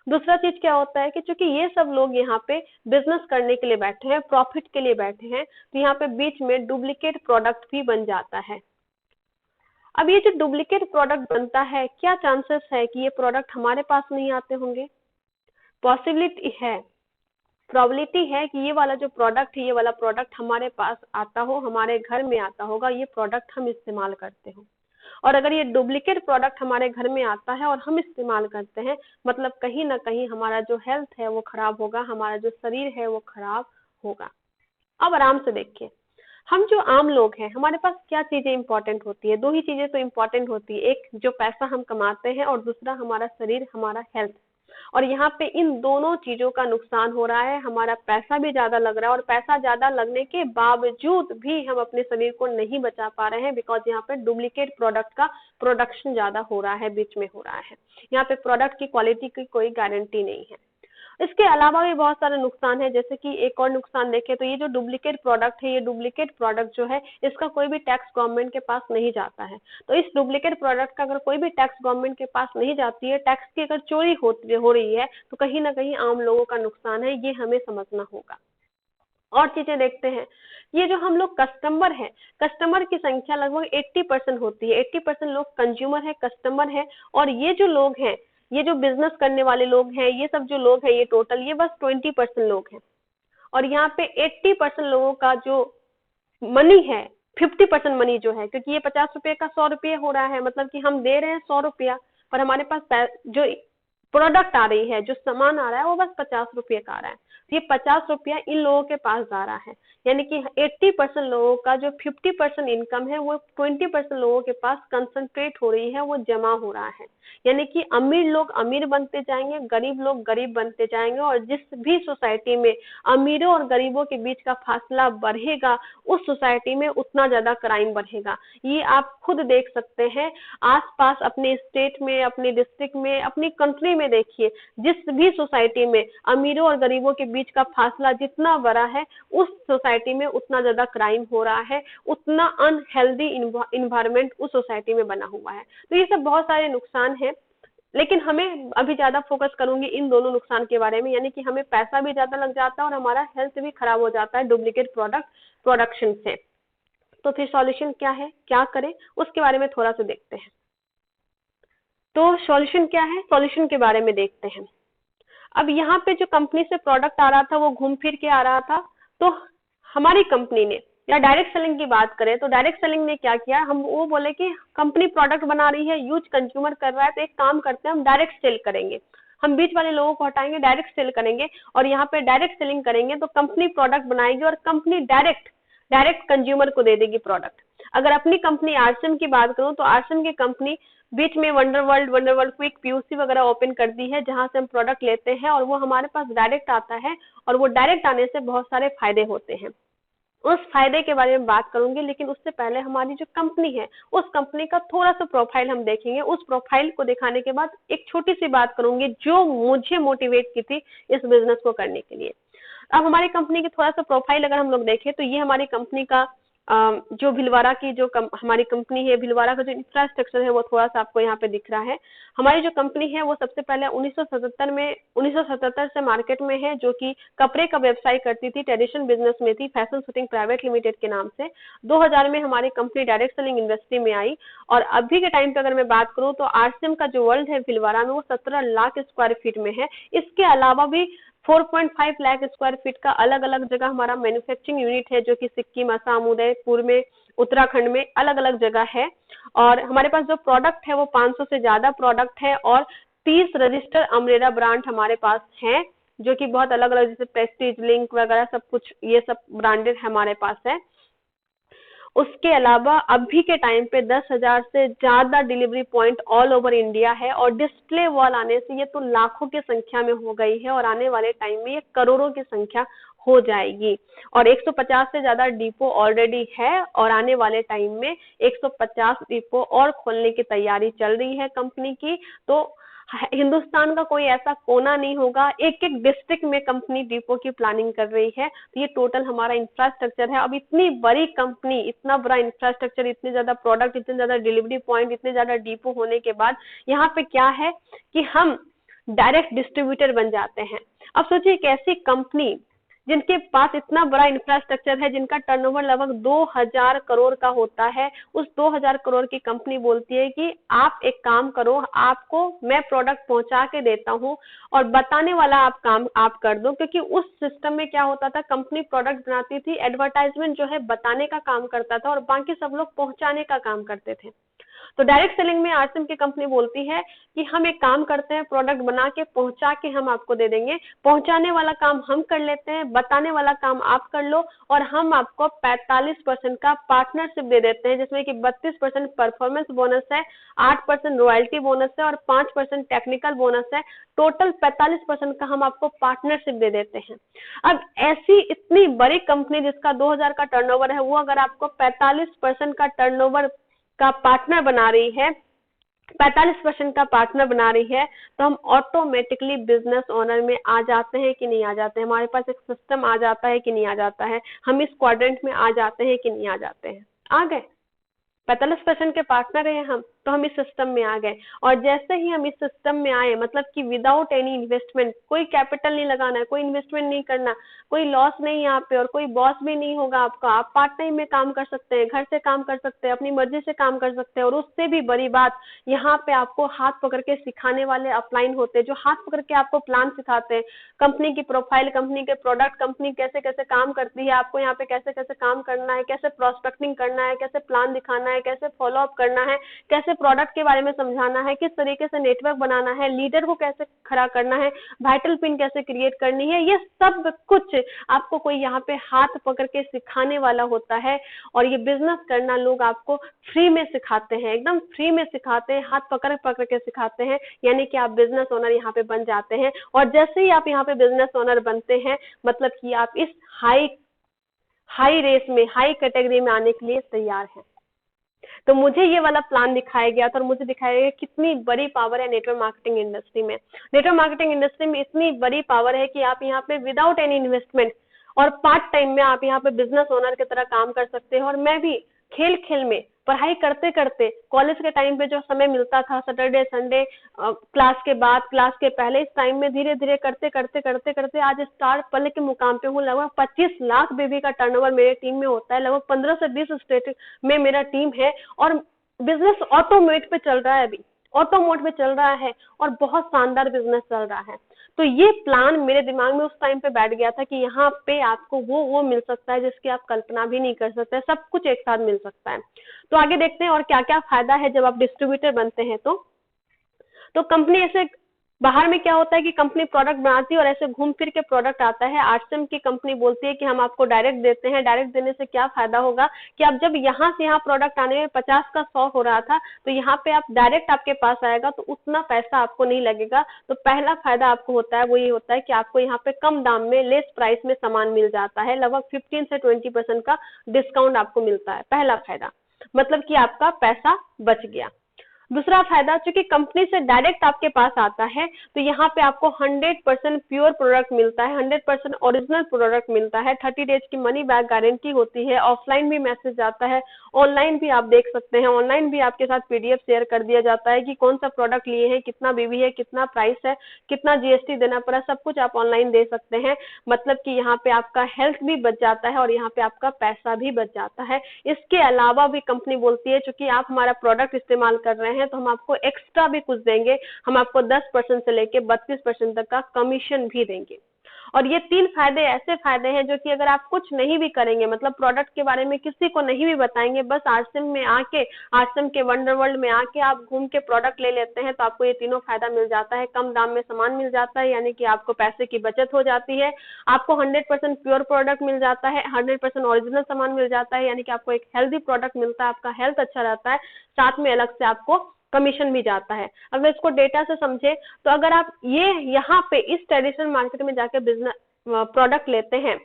दूसरा चीज क्या होता है कि चूंकि ये सब लोग यहाँ पे बिजनेस करने के लिए बैठे हैं, प्रॉफिट के लिए बैठे हैं, तो यहाँ पे बीच में डुप्लीकेट प्रोडक्ट भी बन जाता है। अब ये जो डुप्लीकेट प्रोडक्ट बनता है, क्या चांसेस है कि ये प्रोडक्ट हमारे पास नहीं आते होंगे? पॉसिबिलिटी है, प्रोबेबिलिटी है कि ये वाला जो प्रोडक्ट है, ये वाला प्रोडक्ट हमारे पास आता हो, हमारे घर में आता होगा, ये प्रोडक्ट हम इस्तेमाल करते हो। और अगर ये डुप्लीकेट प्रोडक्ट हमारे घर में आता है और हम इस्तेमाल करते हैं, मतलब कहीं ना कहीं हमारा जो हेल्थ है वो खराब होगा, हमारा जो शरीर है वो खराब होगा। अब आराम से देखिए, हम जो आम लोग हैं हमारे पास क्या चीजें इंपॉर्टेंट होती है? दो ही चीजें तो इंपॉर्टेंट होती है, एक जो पैसा हम कमाते हैं और दूसरा हमारा शरीर, हमारा हेल्थ। और यहाँ पे इन दोनों चीजों का नुकसान हो रहा है, हमारा पैसा भी ज्यादा लग रहा है और पैसा ज्यादा लगने के बावजूद भी हम अपने शरीर को नहीं बचा पा रहे हैं, बिकॉज यहाँ पे डुप्लीकेट प्रोडक्ट का प्रोडक्शन ज्यादा हो रहा है, बीच में हो रहा है। यहाँ पे प्रोडक्ट की क्वालिटी की कोई गारंटी नहीं है। इसके अलावा भी बहुत सारे नुकसान है, जैसे कि एक और नुकसान देखें तो ये जो डुप्लीकेट प्रोडक्ट है, ये डुप्लीकेट प्रोडक्ट जो है इसका कोई भी टैक्स गवर्नमेंट के पास नहीं जाता है। तो इस डुप्लीकेट प्रोडक्ट का अगर कोई भी टैक्स गवर्नमेंट के पास नहीं जाती है, टैक्स की अगर चोरी हो रही है, तो कहीं ना कहीं आम लोगों का नुकसान है, ये हमें समझना होगा। और चीजें देखते हैं, ये जो हम लोग कस्टमर है, कस्टमर की संख्या लगभग 80% होती है, 80% लोग कंज्यूमर है, कस्टमर है। और ये जो लोग हैं, ये जो बिजनेस करने वाले लोग हैं, ये सब जो लोग हैं, ये टोटल ये बस 20% लोग हैं। और यहाँ पे 80% लोगों का जो मनी है, 50% मनी जो है, क्योंकि ये 50 रुपए का 100 रुपये हो रहा है, मतलब कि हम दे रहे हैं 100 रुपया, पर हमारे पास जो प्रोडक्ट आ रही है, जो सामान आ रहा है, वो बस 50 रुपये का आ रहा है। तो ये 50 रुपया इन लोगों के पास जा रहा है, यानी कि 80% लोगों का जो 50% इनकम है वो 20% लोगों के पास कंसंट्रेट हो रही है, वो जमा हो रहा है। यानी कि अमीर लोग अमीर बनते जाएंगे, गरीब लोग गरीब बनते जाएंगे। और जिस भी सोसाइटी में अमीरों और गरीबों के बीच का फासला बढ़ेगा, उस सोसाइटी में उतना ज्यादा क्राइम बढ़ेगा। ये आप खुद देख सकते हैं, आसपास अपने स्टेट में, अपने डिस्ट्रिक्ट में, अपनी कंट्री में देखिए, जिस भी सोसाइटी में अमीरों और गरीबों के बीच का फासला जितना बड़ा है, उस सोसाइटी में उतना ज्यादा क्राइम हो रहा है, उतना अनहेल्दी इन्वायरमेंट उस सोसाइटी में बना हुआ है। तो ये सब बहुत सारे नुकसान है, लेकिन हमें अभी ज्यादा फोकस करूंगी इन दोनों नुकसान के बारे में, यानी कि हमें पैसा भी ज्यादा लग जाता है और हमारा हेल्थ भी खराब हो जाता है डुप्लीकेट प्रोडक्ट प्रोडक्शन से। तो फिर सॉल्यूशन क्या है, क्या करें, उसके बारे में थोड़ा सा देखते हैं। तो सॉल्यूशन क्या है, सॉल्यूशन के बारे में देखते हैं। अब यहाँ पे जो कंपनी से प्रोडक्ट आ रहा था वो घूम फिर के आ रहा था, तो हमारी कंपनी ने, या डायरेक्ट सेलिंग की बात करें तो डायरेक्ट सेलिंग ने क्या किया, हम वो बोले कि कंपनी प्रोडक्ट बना रही है, यूज कंज्यूमर कर रहा है, तो एक काम करते हैं हम डायरेक्ट सेल करेंगे, हम बीच वाले लोगों को हटाएंगे, डायरेक्ट सेल करेंगे। और यहाँ पे डायरेक्ट सेलिंग करेंगे तो कंपनी प्रोडक्ट बनाएगी और कंपनी डायरेक्ट डायरेक्ट कंज्यूमर को दे देगी प्रोडक्ट। अगर अपनी कंपनी आरसन की बात करूं तो आरसन की कंपनी बीच में वंडरवर्ल्ड क्विक पीयूसी वगैरह ओपन कर दी है, जहां से हम प्रोडक्ट लेते हैं और वो हमारे पास डायरेक्ट आता है। और वो डायरेक्ट आने से बहुत सारे फायदे होते हैं। उस फायदे के बारे में बात करूंगी, लेकिन उससे पहले हमारी जो कंपनी है उस कंपनी का थोड़ा सा प्रोफाइल हम देखेंगे। उस प्रोफाइल को दिखाने के बाद एक छोटी सी बात करूंगी जो मुझे मोटिवेट की थी इस बिजनेस को करने के लिए। अब हमारी कंपनी की थोड़ा सा प्रोफाइल अगर हम लोग देखें तो ये हमारी कंपनी का जो भिलवाड़ा की जो हमारी कंपनी है, भिलवाड़ा का जो इंफ्रास्ट्रक्चर है वो थोड़ा सा आपको यहाँ पे दिख रहा है। हमारी जो कंपनी है वो सबसे पहले 1977 से मार्केट में है, जो कि कपड़े का व्यवसाय करती थी, ट्रेडिशनल बिजनेस में थी, फैशन शूटिंग प्राइवेट लिमिटेड के नाम से। 2000 में हमारी कंपनी डायरेक्ट सेलिंग इंडस्ट्री में आई, और अभी के टाइम पे अगर मैं बात करूँ तो आरसीएम का जो वर्ल्ड है भिलवाड़ा में वो 17 लाख स्क्वायर फीट में है। इसके अलावा भी 4.5 लाख स्क्वायर फीट का अलग अलग जगह हमारा मैन्युफैक्चरिंग यूनिट है, जो कि सिक्किम, असम, उदयपुर में, उत्तराखंड में अलग अलग जगह है। और हमारे पास जो प्रोडक्ट है वो 500 से ज्यादा प्रोडक्ट है, और 30 रजिस्टर अम्ब्रेला ब्रांड हमारे पास हैं, जो कि बहुत अलग अलग, जैसे प्रेस्टीज, लिंक वगैरह सब कुछ ये सब ब्रांडेड हमारे पास है। उसके अलावा अभी के टाइम पे 10,000 से ज्यादा delivery point all over India है, और डिस्प्ले वॉल आने से ये तो लाखों की संख्या में हो गई है, और आने वाले टाइम में ये करोड़ों की संख्या हो जाएगी। और 150 से ज्यादा डिपो ऑलरेडी है, और आने वाले टाइम में 150 डिपो और खोलने की तैयारी चल रही है कंपनी की। तो हिंदुस्तान का कोई ऐसा कोना नहीं होगा, एक एक डिस्ट्रिक्ट में कंपनी डिपो की प्लानिंग कर रही है। तो ये टोटल हमारा इंफ्रास्ट्रक्चर है। अब इतनी बड़ी कंपनी, इतना बड़ा इंफ्रास्ट्रक्चर, इतने ज्यादा प्रोडक्ट, इतने ज्यादा डिलीवरी पॉइंट, इतने ज्यादा डिपो होने के बाद यहाँ पे क्या है कि हम डायरेक्ट डिस्ट्रीब्यूटर बन जाते हैं। अब सोचिए एक ऐसी कंपनी जिनके पास इतना बड़ा इंफ्रास्ट्रक्चर है, जिनका टर्नओवर लगभग 2000 करोड़ का होता है, उस 2000 करोड़ की कंपनी बोलती है कि आप एक काम करो, आपको मैं प्रोडक्ट पहुंचा के देता हूं और बताने वाला आप काम आप कर दो। क्योंकि उस सिस्टम में क्या होता था, कंपनी प्रोडक्ट बनाती थी, एडवर्टाइजमेंट जो है बताने का काम करता था, और बाकी सब लोग पहुंचाने का काम करते थे। तो डायरेक्ट सेलिंग में आरसीएम की कंपनी बोलती है कि हम एक काम करते हैं, प्रोडक्ट बना के पहुंचा के हम आपको दे देंगे, पहुंचाने वाला काम हम कर लेते हैं, बताने वाला काम आप कर लो, और हम आपको 45% का पार्टनरशिप दे देते हैं, जिसमें कि 32% परफॉर्मेंस बोनस है, 8% रॉयल्टी बोनस है, और 5% टेक्निकल बोनस है। टोटल 45% का हम आपको पार्टनरशिप दे देते हैं। अब ऐसी इतनी बड़ी कंपनी जिसका 2000 का टर्नओवर है, वो अगर आपको 45% का टर्नओवर का पार्टनर बना रही है, 45% का पार्टनर बना रही है, तो हम ऑटोमेटिकली बिजनेस ओनर में आ जाते हैं कि नहीं आ जाते हैं? हमारे पास एक सिस्टम आ जाता है कि नहीं आ जाता है? हम इस क्वाड्रेंट में आ जाते हैं कि नहीं आ जाते हैं? आ गए। 45% के पार्टनर हैं हम, तो हम इस सिस्टम में आ गए। और जैसे ही हम इस सिस्टम में आए, मतलब कि विदाउट एनी इन्वेस्टमेंट, कोई कैपिटल नहीं लगाना है, कोई इन्वेस्टमेंट नहीं करना, कोई लॉस नहीं यहाँ पे, और कोई बॉस भी नहीं होगा आपका। आप पार्ट टाइम में काम कर सकते हैं, घर से काम कर सकते हैं, अपनी मर्जी से काम कर सकते हैं। और उससे भी बड़ी बात, यहाँ पे आपको हाथ पकड़ के सिखाने वाले अपलाइन होते हैं, जो हाथ पकड़ के आपको प्लान सिखाते हैं, कंपनी की प्रोफाइल, कंपनी के प्रोडक्ट, कंपनी कैसे कैसे काम करती है, आपको यहाँ पे कैसे कैसे काम करना है, कैसे प्रोस्पेक्टिंग करना है, कैसे प्लान दिखाना है, कैसे फॉलो अप करना है, कैसे प्रोडक्ट के बारे में समझाना है, किस तरीके से नेटवर्क बनाना है, लीडर को कैसे खड़ा करना है, वाइटल पिन कैसे क्रिएट करनी है, ये सब कुछ आपको कोई यहाँ पे हाथ पकड़ के सिखाने वाला होता है। और ये बिजनेस करना लोग आपको फ्री में सिखाते हैं, एकदम फ्री में सिखाते हैं, हाथ पकड़ पकड़ के सिखाते हैं। यानी कि आप बिजनेस ओनर यहाँ पे बन जाते हैं, और जैसे ही आप यहाँ पे बिजनेस ओनर बनते हैं, मतलब कि आप इस हाई रेस में, हाई कैटेगरी में आने के लिए तैयार हैं। तो मुझे ये वाला प्लान दिखाया गया था, और मुझे दिखाया गया कितनी बड़ी पावर है नेटवर्क मार्केटिंग इंडस्ट्री में। नेटवर्क मार्केटिंग इंडस्ट्री में इतनी बड़ी पावर है कि आप यहाँ पे विदाउट एनी इन्वेस्टमेंट और पार्ट टाइम में आप यहाँ पे बिजनेस ओनर की तरह काम कर सकते हैं। और मैं भी खेल खेल में, पढ़ाई करते करते, कॉलेज के टाइम पे जो समय मिलता था, सैटरडे संडे, क्लास के बाद, क्लास के पहले, इस टाइम में धीरे धीरे करते करते करते करते आज स्टार पल के मुकाम पे हूँ। लगभग 25 लाख बेबी का टर्नओवर मेरे टीम में होता है, लगभग 15 से 20 स्टेट में मेरा टीम है, और बिजनेस ऑटोमेट पे चल रहा है, अभी ऑटो मोड में चल रहा है, और बहुत शानदार बिजनेस चल रहा है। तो ये प्लान मेरे दिमाग में उस टाइम पे बैठ गया था कि यहाँ पे आपको वो मिल सकता है जिसकी आप कल्पना भी नहीं कर सकते, सब कुछ एक साथ मिल सकता है। तो आगे देखते हैं और क्या क्या फायदा है जब आप डिस्ट्रीब्यूटर बनते हैं। तो कंपनी ऐसे बाहर में क्या होता है कि कंपनी प्रोडक्ट बनाती है और ऐसे घूम फिर के प्रोडक्ट आता है। आरसीएम की कंपनी बोलती है कि हम आपको डायरेक्ट देते हैं। डायरेक्ट देने से क्या फायदा होगा कि आप जब यहाँ से यहाँ प्रोडक्ट आने में 50 का 100 हो रहा था, तो यहाँ पे आप डायरेक्ट आपके पास आएगा तो उतना पैसा आपको नहीं लगेगा। तो पहला फायदा आपको होता है वो ये होता है कि आपको यहाँ पे कम दाम में लेस प्राइस में सामान मिल जाता है। लगभग 15 से 20% का डिस्काउंट आपको मिलता है। पहला फायदा मतलब कि आपका पैसा बच गया। दूसरा फायदा, चूंकि कंपनी से डायरेक्ट आपके पास आता है तो यहाँ पे आपको 100% प्योर प्रोडक्ट मिलता है, 100% ओरिजिनल प्रोडक्ट मिलता है। 30 डेज की मनी बैक गारंटी होती है। ऑफलाइन भी मैसेज आता है, ऑनलाइन भी आप देख सकते हैं। ऑनलाइन भी आपके साथ पीडीएफ शेयर कर दिया जाता है कि कौन सा प्रोडक्ट लिए हैं, कितना बीबी है, कितना प्राइस है, कितना जीएसटी देना पड़ा, सब कुछ आप ऑनलाइन दे सकते हैं। मतलब कि यहाँ पे आपका हेल्थ भी बच जाता है और यहाँ पे आपका पैसा भी बच जाता है। इसके अलावा भी कंपनी बोलती है चूंकि आप हमारा प्रोडक्ट इस्तेमाल कर रहे हैं तो हम आपको एक्स्ट्रा भी कुछ देंगे। हम आपको 10% से लेके 32% तक का कमीशन भी देंगे। और ये 3 फायदे ऐसे फायदे हैं जो कि अगर आप कुछ नहीं भी करेंगे, मतलब प्रोडक्ट के बारे में किसी को नहीं भी बताएंगे, बस आरसीएम में आके, आरसीएम के वंडर वर्ल्ड में आके आप घूम के प्रोडक्ट ले लेते हैं तो आपको ये तीनों फायदा मिल जाता है। कम दाम में सामान मिल जाता है, यानी कि आपको पैसे की बचत हो जाती है। आपको 100% प्योर प्रोडक्ट मिल जाता है, 100% ओरिजिनल सामान मिल जाता है, यानी कि आपको एक हेल्दी प्रोडक्ट मिलता है, आपका हेल्थ अच्छा रहता है, साथ में अलग से आपको कमीशन भी जाता है। अगर इसको डेटा से समझे तो अगर आप ये यहाँ पे इस ट्रेडिशनल मार्केट में जाके बिजनेस प्रोडक्ट लेते हैं,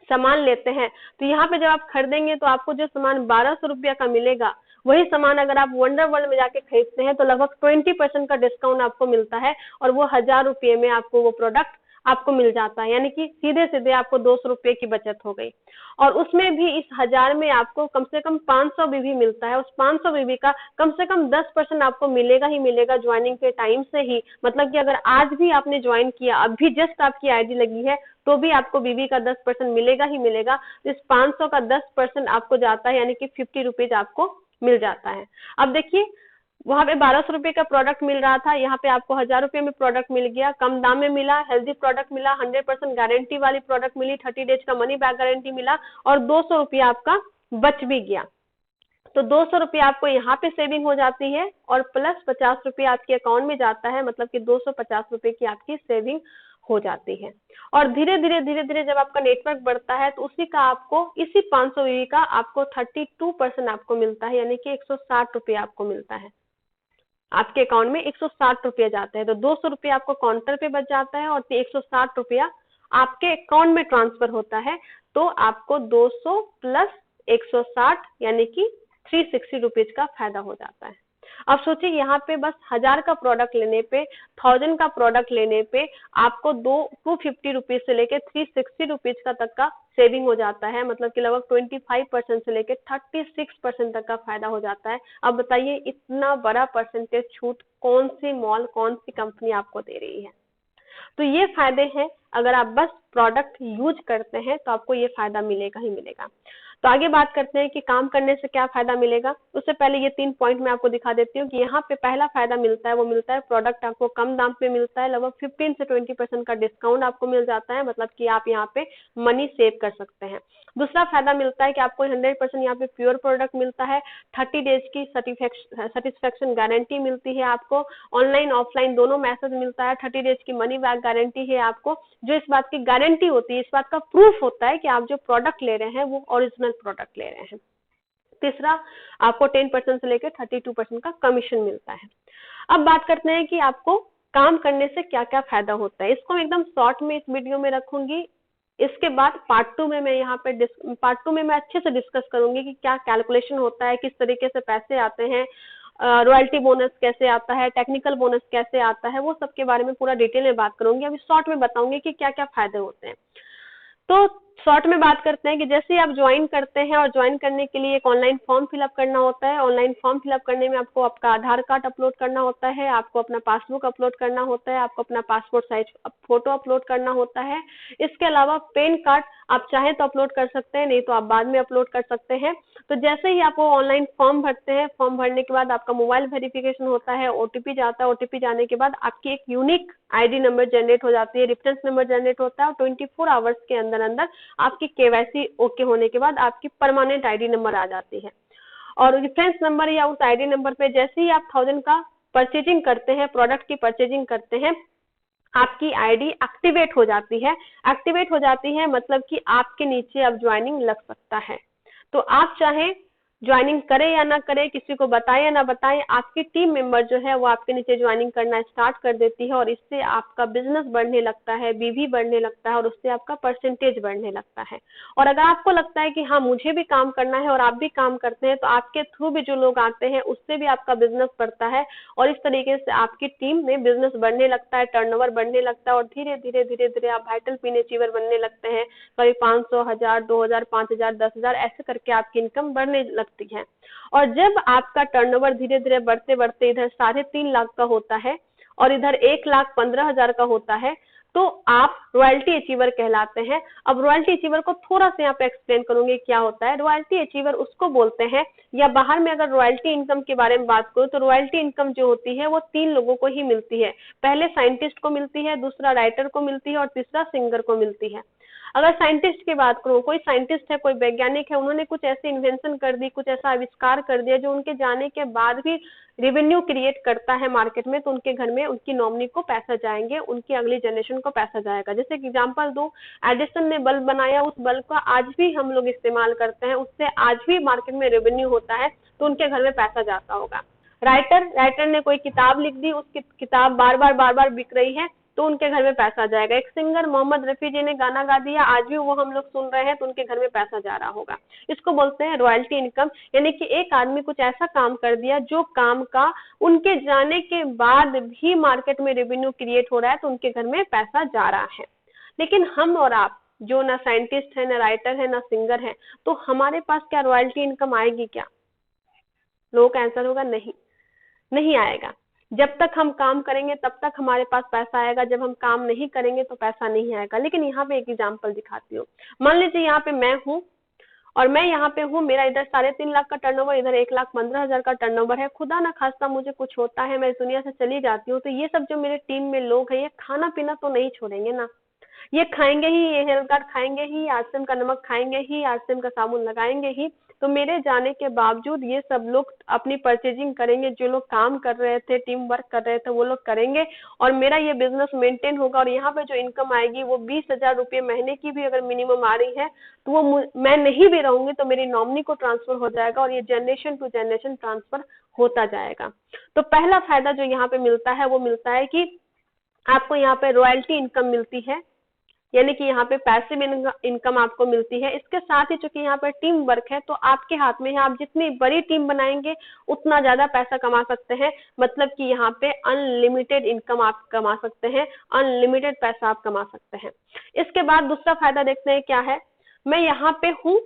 सामान लेते हैं, तो यहाँ पे जब आप खरीदेंगे तो आपको जो सामान 1200 रुपया का मिलेगा, वही सामान अगर आप वंडर वर्ल्ड में जाके खरीदते हैं तो लगभग 20% का डिस्काउंट आपको मिलता है और वो 1000 रुपये में आपको वो प्रोडक्ट आपको मिल जाता है। यानी कि सीधे सीधे आपको 200 रुपये की बचत हो गई। और उसमें भी इस 1000 में आपको कम से कम 500 बीबी मिलता है। उस 500 बीबी का कम से कम 10% आपको मिलेगा ही मिलेगा ज्वाइनिंग के टाइम से ही। मतलब कि अगर आज भी आपने ज्वाइन किया, अभी जस्ट आपकी आईडी लगी है, तो भी आपको बीबी का 10% मिलेगा ही मिलेगा। इस 500 का 10% आपको जाता है, यानी कि 50 रुपीज आपको मिल जाता है। अब देखिए, वहां पे 1200 रुपये का प्रोडक्ट मिल रहा था, यहाँ पे आपको 1000 रुपये में प्रोडक्ट मिल गया, कम दाम में मिला, हेल्दी प्रोडक्ट मिला, 100% गारंटी वाली प्रोडक्ट मिली, 30 डेज का मनी बैक गारंटी मिला और 200 रुपया आपका बच भी गया। तो 200 रुपया आपको यहाँ पे सेविंग हो जाती है और प्लस 50 रुपया आपके अकाउंट में जाता है। मतलब कि 250 रुपये की आपकी सेविंग हो जाती है। और धीरे धीरे जब आपका नेटवर्क बढ़ता है तो उसी का आपको, इसी 500 बीबी का आपको 32% आपको मिलता है, यानी कि 160 रुपया आपको मिलता है। आपके अकाउंट में 160 रुपया जाते हैं, तो 200 रुपया आपको काउंटर पे बच जाता है और 160 रुपया आपके अकाउंट में ट्रांसफर होता है। तो आपको 200 प्लस 160 यानी कि 360 रुपीज का फायदा हो जाता है। अब सोचिए, यहाँ पे बस 1000 का प्रोडक्ट लेने पे, 1000 का प्रोडक्ट लेने पे आपको 250 रुपीज से लेके 360 रुपीज का तक का सेविंग हो जाता है। मतलब कि लगभग 25% से लेके 36% तक का फायदा हो जाता है। अब बताइए, इतना बड़ा परसेंटेज छूट कौन सी मॉल, कौन सी कंपनी आपको दे रही है? तो ये फायदे हैं, अगर आप बस प्रोडक्ट यूज करते हैं तो आपको ये फायदा मिलेगा ही मिलेगा। तो आगे बात करते हैं कि काम करने से क्या फायदा मिलेगा। उससे पहले ये 3 पॉइंट मैं आपको दिखा देती हूँ कि यहाँ पे पहला फायदा मिलता है, वो मिलता है प्रोडक्ट आपको कम दाम पे मिलता है। लगभग 15 से 20% का डिस्काउंट आपको मिल जाता है। मतलब कि आप यहाँ पे मनी सेव कर सकते हैं। दूसरा फायदा मिलता है कि आपको 100% यहाँ पे प्योर प्रोडक्ट मिलता है। 30 डेज की सेटिस्फेक्शन गारंटी मिलती है आपको। ऑनलाइन ऑफलाइन दोनों मैसेज मिलता है। 30 डेज की मनी बैक गारंटी है आपको, जो इस बात की गारंटी होती है, इस बात का प्रूफ होता है कि आप जो प्रोडक्ट ले रहे हैं वो ओरिजिनल प्रोडक्ट ले रहे हैं। तीसरा, आपको 10% से लेकर 32% का कमीशन मिलता है। अब बात करते हैं कि आपको काम करने से क्या क्या फायदा होता है। इसको मैं एकदम शॉर्ट में इस वीडियो में रखूंगी। इसके बाद पार्ट 2 में मैं यहाँ पे पार्ट 2 में मैं अच्छे से डिस्कस करूंगी कि क्या कैलकुलेशन होता है, किस तरीके से पैसे आते हैं, रॉयल्टी बोनस कैसे आता है, टेक्निकल बोनस कैसे आता है, वो सब के बारे में पूरा डिटेल में बात करूंगी। अभी शॉर्ट में बताऊंगी कि क्या क्या फायदे होते हैं। तो शॉर्ट में बात करते हैं कि जैसे ही आप ज्वाइन करते हैं और ज्वाइन करने के लिए एक ऑनलाइन फॉर्म फिलअप करना होता है। ऑनलाइन फॉर्म फिलअप करने में आपको आपका आधार कार्ड अपलोड करना होता है, आपको अपना पासबुक अपलोड करना होता है, आपको अपना पासपोर्ट साइज फोटो अपलोड करना होता है। इसके अलावा पैन कार्ड आप चाहें तो अपलोड कर सकते हैं, नहीं तो आप बाद में अपलोड कर सकते हैं। तो जैसे ही आप वो ऑनलाइन फॉर्म भरते हैं, फॉर्म भरने के बाद आपका मोबाइल वेरिफिकेशन होता है, ओटीपी जाता है, ओटीपी जाने के बाद आपकी एक यूनिक आईडी नंबर जनरेट हो जाती है, रेफरेंस नंबर जनरेट होता है और 24 आवर्स के अंदर अंदर आपकी केवाईसी ओके होने के बाद आपकी परमानेंट आईडी नंबर आ जाती है। और रेफरेंस नंबर या उस आईडी नंबर पे जैसे ही आप 1000 का परचेजिंग करते हैं, प्रोडक्ट की परचेजिंग करते हैं, आपकी आईडी एक्टिवेट हो जाती है। एक्टिवेट हो जाती है मतलब कि आपके नीचे अब ज्वाइनिंग लग सकता है। तो आप चाहे ज्वाइनिंग करें या ना करें, किसी को बताएं या ना बताएं, आपकी टीम मेंबर जो है वो आपके नीचे ज्वाइनिंग करना स्टार्ट कर देती है और इससे आपका बिजनेस बढ़ने लगता है, बीवी बढ़ने लगता है और उससे आपका परसेंटेज बढ़ने लगता है। और अगर आपको लगता है कि हाँ मुझे भी काम करना है और आप भी काम करते हैं, तो आपके थ्रू भी जो लोग आते हैं उससे भी आपका बिजनेस बढ़ता है और इस तरीके से आपकी टीम में बिजनेस बढ़ने लगता है, टर्नओवर बढ़ने लगता है और धीरे धीरे धीरे धीरे आप वाइटल पीने अचीवर बनने लगते हैं। करीब 500, 1000, 2000, 5000, 10,000 ऐसे करके आपकी इनकम बढ़ने लगती है। और जब आपका टर्नओवर धीरे धीरे बढ़ते बढ़ते इधर 3.5 लाख का होता है और इधर 1,15,000 का होता है, तो आप रॉयल्टी अचीवर कहलाते हैं। अब रॉयल्टी अचीवर को थोड़ा सा यहाँ पे एक्सप्लेन करूंगी क्या होता है। रॉयल्टी अचीवर उसको बोलते हैं, या बाहर में अगर रॉयल्टी इनकम के बारे में बात करूँ तो रॉयल्टी इनकम जो होती है वो 3 लोगों को ही मिलती है। पहले साइंटिस्ट को मिलती है, दूसरा राइटर को मिलती है और तीसरा सिंगर को मिलती है। अगर साइंटिस्ट की बात करूं, कोई साइंटिस्ट है, कोई वैज्ञानिक है, उन्होंने कुछ ऐसी इन्वेंशन कर दी, कुछ ऐसा आविष्कार कर दिया जो उनके जाने के बाद भी रेवेन्यू क्रिएट करता है मार्केट में, तो उनके घर में उनकी नॉमिनी को पैसा जाएंगे, उनकी अगली जनरेशन को पैसा जाएगा। जैसे कि एग्जांपल दूं, एडिसन ने बल्ब बनाया, उस बल्ब का आज भी हम लोग इस्तेमाल करते हैं, उससे आज भी मार्केट में रेवेन्यू होता है, तो उनके घर में पैसा जाता होगा। राइटर ने कोई किताब लिख दी, उसकी किताब बार बार बिक रही है, तो उनके घर में पैसा जाएगा। एक सिंगर मोहम्मद रफी जी ने गाना गा दिया, आज भी वो हम लोग सुन रहे हैं, तो उनके घर में पैसा जा रहा होगा। इसको बोलते हैं रॉयल्टी इनकम, यानी कि एक आदमी कुछ ऐसा काम कर दिया जो काम का उनके जाने के बाद भी मार्केट में रेवेन्यू क्रिएट हो रहा है, तो उनके घर में पैसा जा रहा है। लेकिन हम और आप जो ना साइंटिस्ट है, ना राइटर है, ना सिंगर है, तो हमारे पास क्या रॉयल्टी इनकम आएगी क्या? लोगों का आंसर होगा नहीं, नहीं आएगा। जब तक हम काम करेंगे तब तक हमारे पास पैसा आएगा, जब हम काम नहीं करेंगे तो पैसा नहीं आएगा। लेकिन यहाँ पे एक एग्जांपल दिखाती हूँ। मान लीजिए यहाँ पे मैं हूँ और मैं यहाँ पे हूँ, मेरा इधर 3.5 लाख का टर्नओवर, इधर 1,15,000 का टर्नओवर है। खुदा ना खास्ता मुझे कुछ होता है, मैं इस दुनिया से चली जाती हूँ, तो ये सब जो मेरे टीम में लोग हैं, ये खाना पीना तो नहीं छोड़ेंगे ना, ये खाएंगे ही, ये हेल्थ कार्ड खाएंगे ही, आरसीएम का नमक खाएंगे ही, आरसीएम का साबुन लगाएंगे ही। तो मेरे जाने के बावजूद ये सब लोग अपनी परचेजिंग करेंगे, जो लोग काम कर रहे थे, टीम वर्क कर रहे थे, वो लोग करेंगे और मेरा ये बिजनेस मेंटेन होगा। और यहाँ पे जो इनकम आएगी वो 20,000 रुपये महीने की भी अगर मिनिमम आ रही है, तो वो मैं नहीं भी रहूंगी तो मेरी नॉमिनी को ट्रांसफर हो जाएगा और ये जनरेशन टू जनरेशन ट्रांसफर होता जाएगा। तो पहला फायदा जो यहाँ पे मिलता है वो मिलता है कि आपको यहाँ पे रॉयल्टी इनकम मिलती है, यानी कि यहाँ पे पैसिव इनकम आपको मिलती है। इसके साथ ही चूंकि यहाँ पर टीम वर्क है, तो आपके हाथ में है, आप जितनी बड़ी टीम बनाएंगे उतना ज्यादा पैसा कमा सकते हैं। मतलब कि यहाँ पे अनलिमिटेड इनकम आप कमा सकते हैं, अनलिमिटेड पैसा आप कमा सकते हैं। इसके बाद दूसरा फायदा देखते हैं क्या है। मैं यहाँ पे हूँ,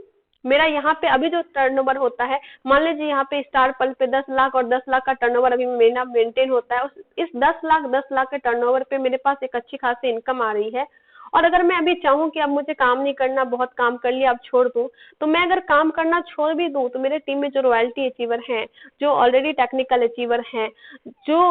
मेरा यहाँ पे अभी जो टर्नओवर होता है, मान लीजिए यहाँ पे स्टार पल पे 10 लाख और 10 लाख का टर्नओवर अभी मेरा मेंटेन होता है। इस 10 लाख के टर्नओवर पे मेरे पास एक अच्छी खासी इनकम आ रही है। और अगर मैं अभी चाहूँ कि अब मुझे काम नहीं करना, बहुत काम कर लिया, अब छोड़ दूं, तो मैं अगर काम करना छोड़ भी दूं, तो मेरे टीम में जो रॉयल्टी अचीवर हैं, जो ऑलरेडी टेक्निकल अचीवर हैं, जो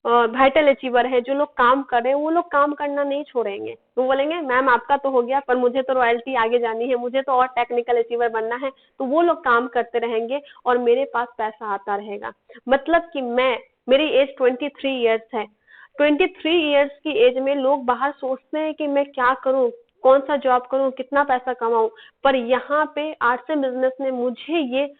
वाइटल अचीवर है, जो लोग काम कर रहे हैं, वो लोग काम करना नहीं छोड़ेंगे। वो बोलेंगे मैम आपका तो हो गया, पर मुझे तो रॉयल्टी आगे जानी है, मुझे तो और टेक्निकल अचीवर बनना है। तो वो लोग काम करते रहेंगे और मेरे पास पैसा आता रहेगा। मतलब कि मेरी एज 23 ईयर्स है। 23 ईयर्स की एज में लोग बाहर सोचते हैं कि मैं क्या करूं, कौन सा जॉब करूं, कितना पैसा कमाऊं, पर यहाँ पे आरसीएम बिजनेस ने मुझे ये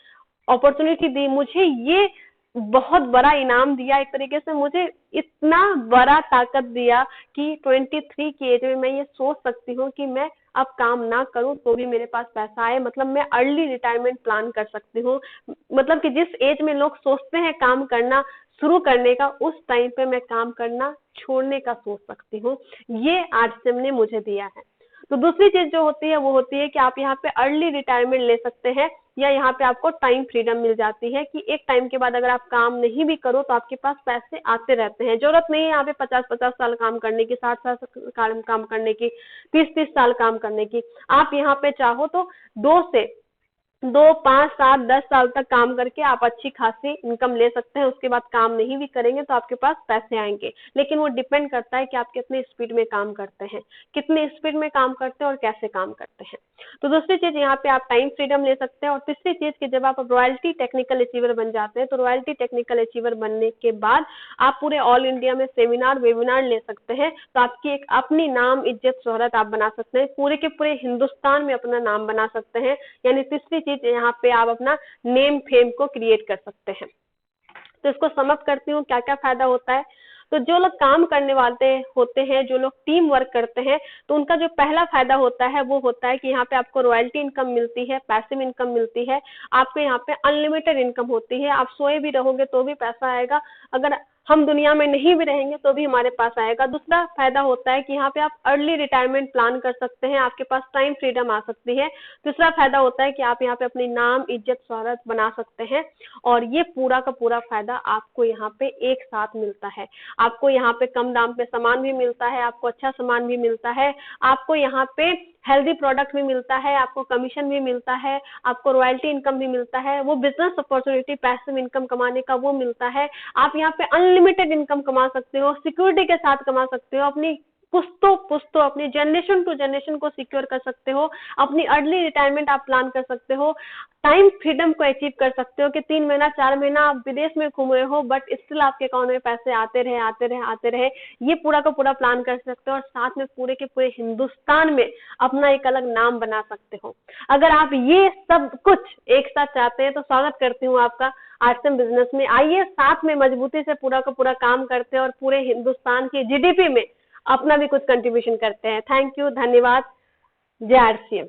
अपॉर्चुनिटी दी, मुझे ये बहुत बड़ा इनाम दिया, एक तरीके से मुझे इतना बड़ा ताकत दिया कि 23 की एज में मैं ये सोच सकती हूँ कि मैं अब काम ना करूं तो भी मेरे पास पैसा आए। मतलब मैं अर्ली रिटायरमेंट प्लान कर सकती हूँ। मतलब कि जिस एज में लोग सोचते हैं काम करना शुरू करने का, उस टाइम पे मैं काम करना छोड़ने का सोच सकती हूँ। ये आरसीएम ने मुझे दिया है। तो दूसरी चीज जो होती है वो होती है कि आप यहाँ पे अर्ली रिटायरमेंट ले सकते हैं, या यहाँ पे आपको टाइम फ्रीडम मिल जाती है कि एक टाइम के बाद अगर आप काम नहीं भी करो तो आपके पास पैसे आते रहते हैं। जरूरत नहीं है यहाँ पे 50-50 साल काम करने की, 60 साल काम करने की, 30-30 साल काम करने की। आप यहाँ पे चाहो तो 2 से 2 5 7 10 साल तक काम करके आप अच्छी खासी इनकम ले सकते हैं। उसके बाद काम नहीं भी करेंगे तो आपके पास पैसे आएंगे, लेकिन वो डिपेंड करता है कि आप कितने स्पीड में काम करते हैं, कितने स्पीड में काम करते हैं और कैसे काम करते हैं। तो दूसरी चीज यहाँ पे आप टाइम फ्रीडम ले सकते हैं। और तीसरी चीज कि जब आप रॉयल्टी टेक्निकल अचीवर बन जाते हैं तो रॉयल्टी टेक्निकल अचीवर बनने के बाद आप पूरे ऑल इंडिया में सेमिनार वेबिनार ले सकते हैं। तो आपकी एक अपनी नाम इज्जत शोहरत आप बना सकते हैं, पूरे के पूरे हिंदुस्तान में अपना नाम बना सकते हैं। यानी तीसरी चीज यहाँ पे आप अपना नेम फेम को क्रिएट कर सकते हैं। तो इसको समअप करती हूँ क्या क्या फायदा होता है। तो जो लोग काम करने वाले होते हैं, जो लोग टीम वर्क करते हैं, तो उनका जो पहला फायदा होता है वो होता है कि यहाँ पे आपको रॉयल्टी इनकम मिलती है, पैसिव इनकम मिलती है, आपको यहाँ पे अनलिमिटेड इनकम होती है। आप सोए भी रहोगे तो भी पैसा आएगा, अगर हम दुनिया में नहीं भी रहेंगे तो भी हमारे पास आएगा। दूसरा फायदा होता है कि यहाँ पे आप अर्ली रिटायरमेंट प्लान कर सकते हैं, आपके पास टाइम फ्रीडम आ सकती है। तीसरा फायदा होता है कि आप यहाँ पे अपनी नाम इज्जत शोहरत बना सकते हैं। और ये पूरा का पूरा फायदा आपको यहाँ पे एक साथ मिलता है। आपको यहाँ पे कम दाम पे सामान भी मिलता है, आपको अच्छा सामान भी मिलता है, आपको यहाँ पे हेल्दी प्रोडक्ट भी मिलता है, आपको कमीशन भी मिलता है, आपको रॉयल्टी इनकम भी मिलता है, वो बिजनेस अपॉर्चुनिटी पैसिव इनकम कमाने का वो मिलता है। आप यहाँ पे अनलिमिटेड इनकम कमा सकते हो, सिक्योरिटी के साथ कमा सकते हो, अपनी पुश्तों पुश्तों अपनी जनरेशन टू जनरेशन को सिक्योर कर सकते हो, अपनी अर्ली रिटायरमेंट आप प्लान कर सकते हो, टाइम फ्रीडम को अचीव कर सकते हो कि 3 महीना 4 महीना आप विदेश में घूमे हो बट स्टिल आपके अकाउंट में पैसे आते रहे आते रहे आते रहे। ये पूरा का पूरा प्लान कर सकते हो और साथ में पूरे के पूरे हिंदुस्तान में अपना एक अलग नाम बना सकते हो। अगर आप ये सब कुछ एक साथ चाहते हैं तो स्वागत करती हूँ आपका आरसीएम बिजनेस में। आइए साथ में मजबूती से पूरा का पूरा काम करते हैं और पूरे हिंदुस्तान की जीडीपी में अपना भी कुछ कंट्रीब्यूशन करते हैं। थैंक यू, धन्यवाद। जय आरसीएम।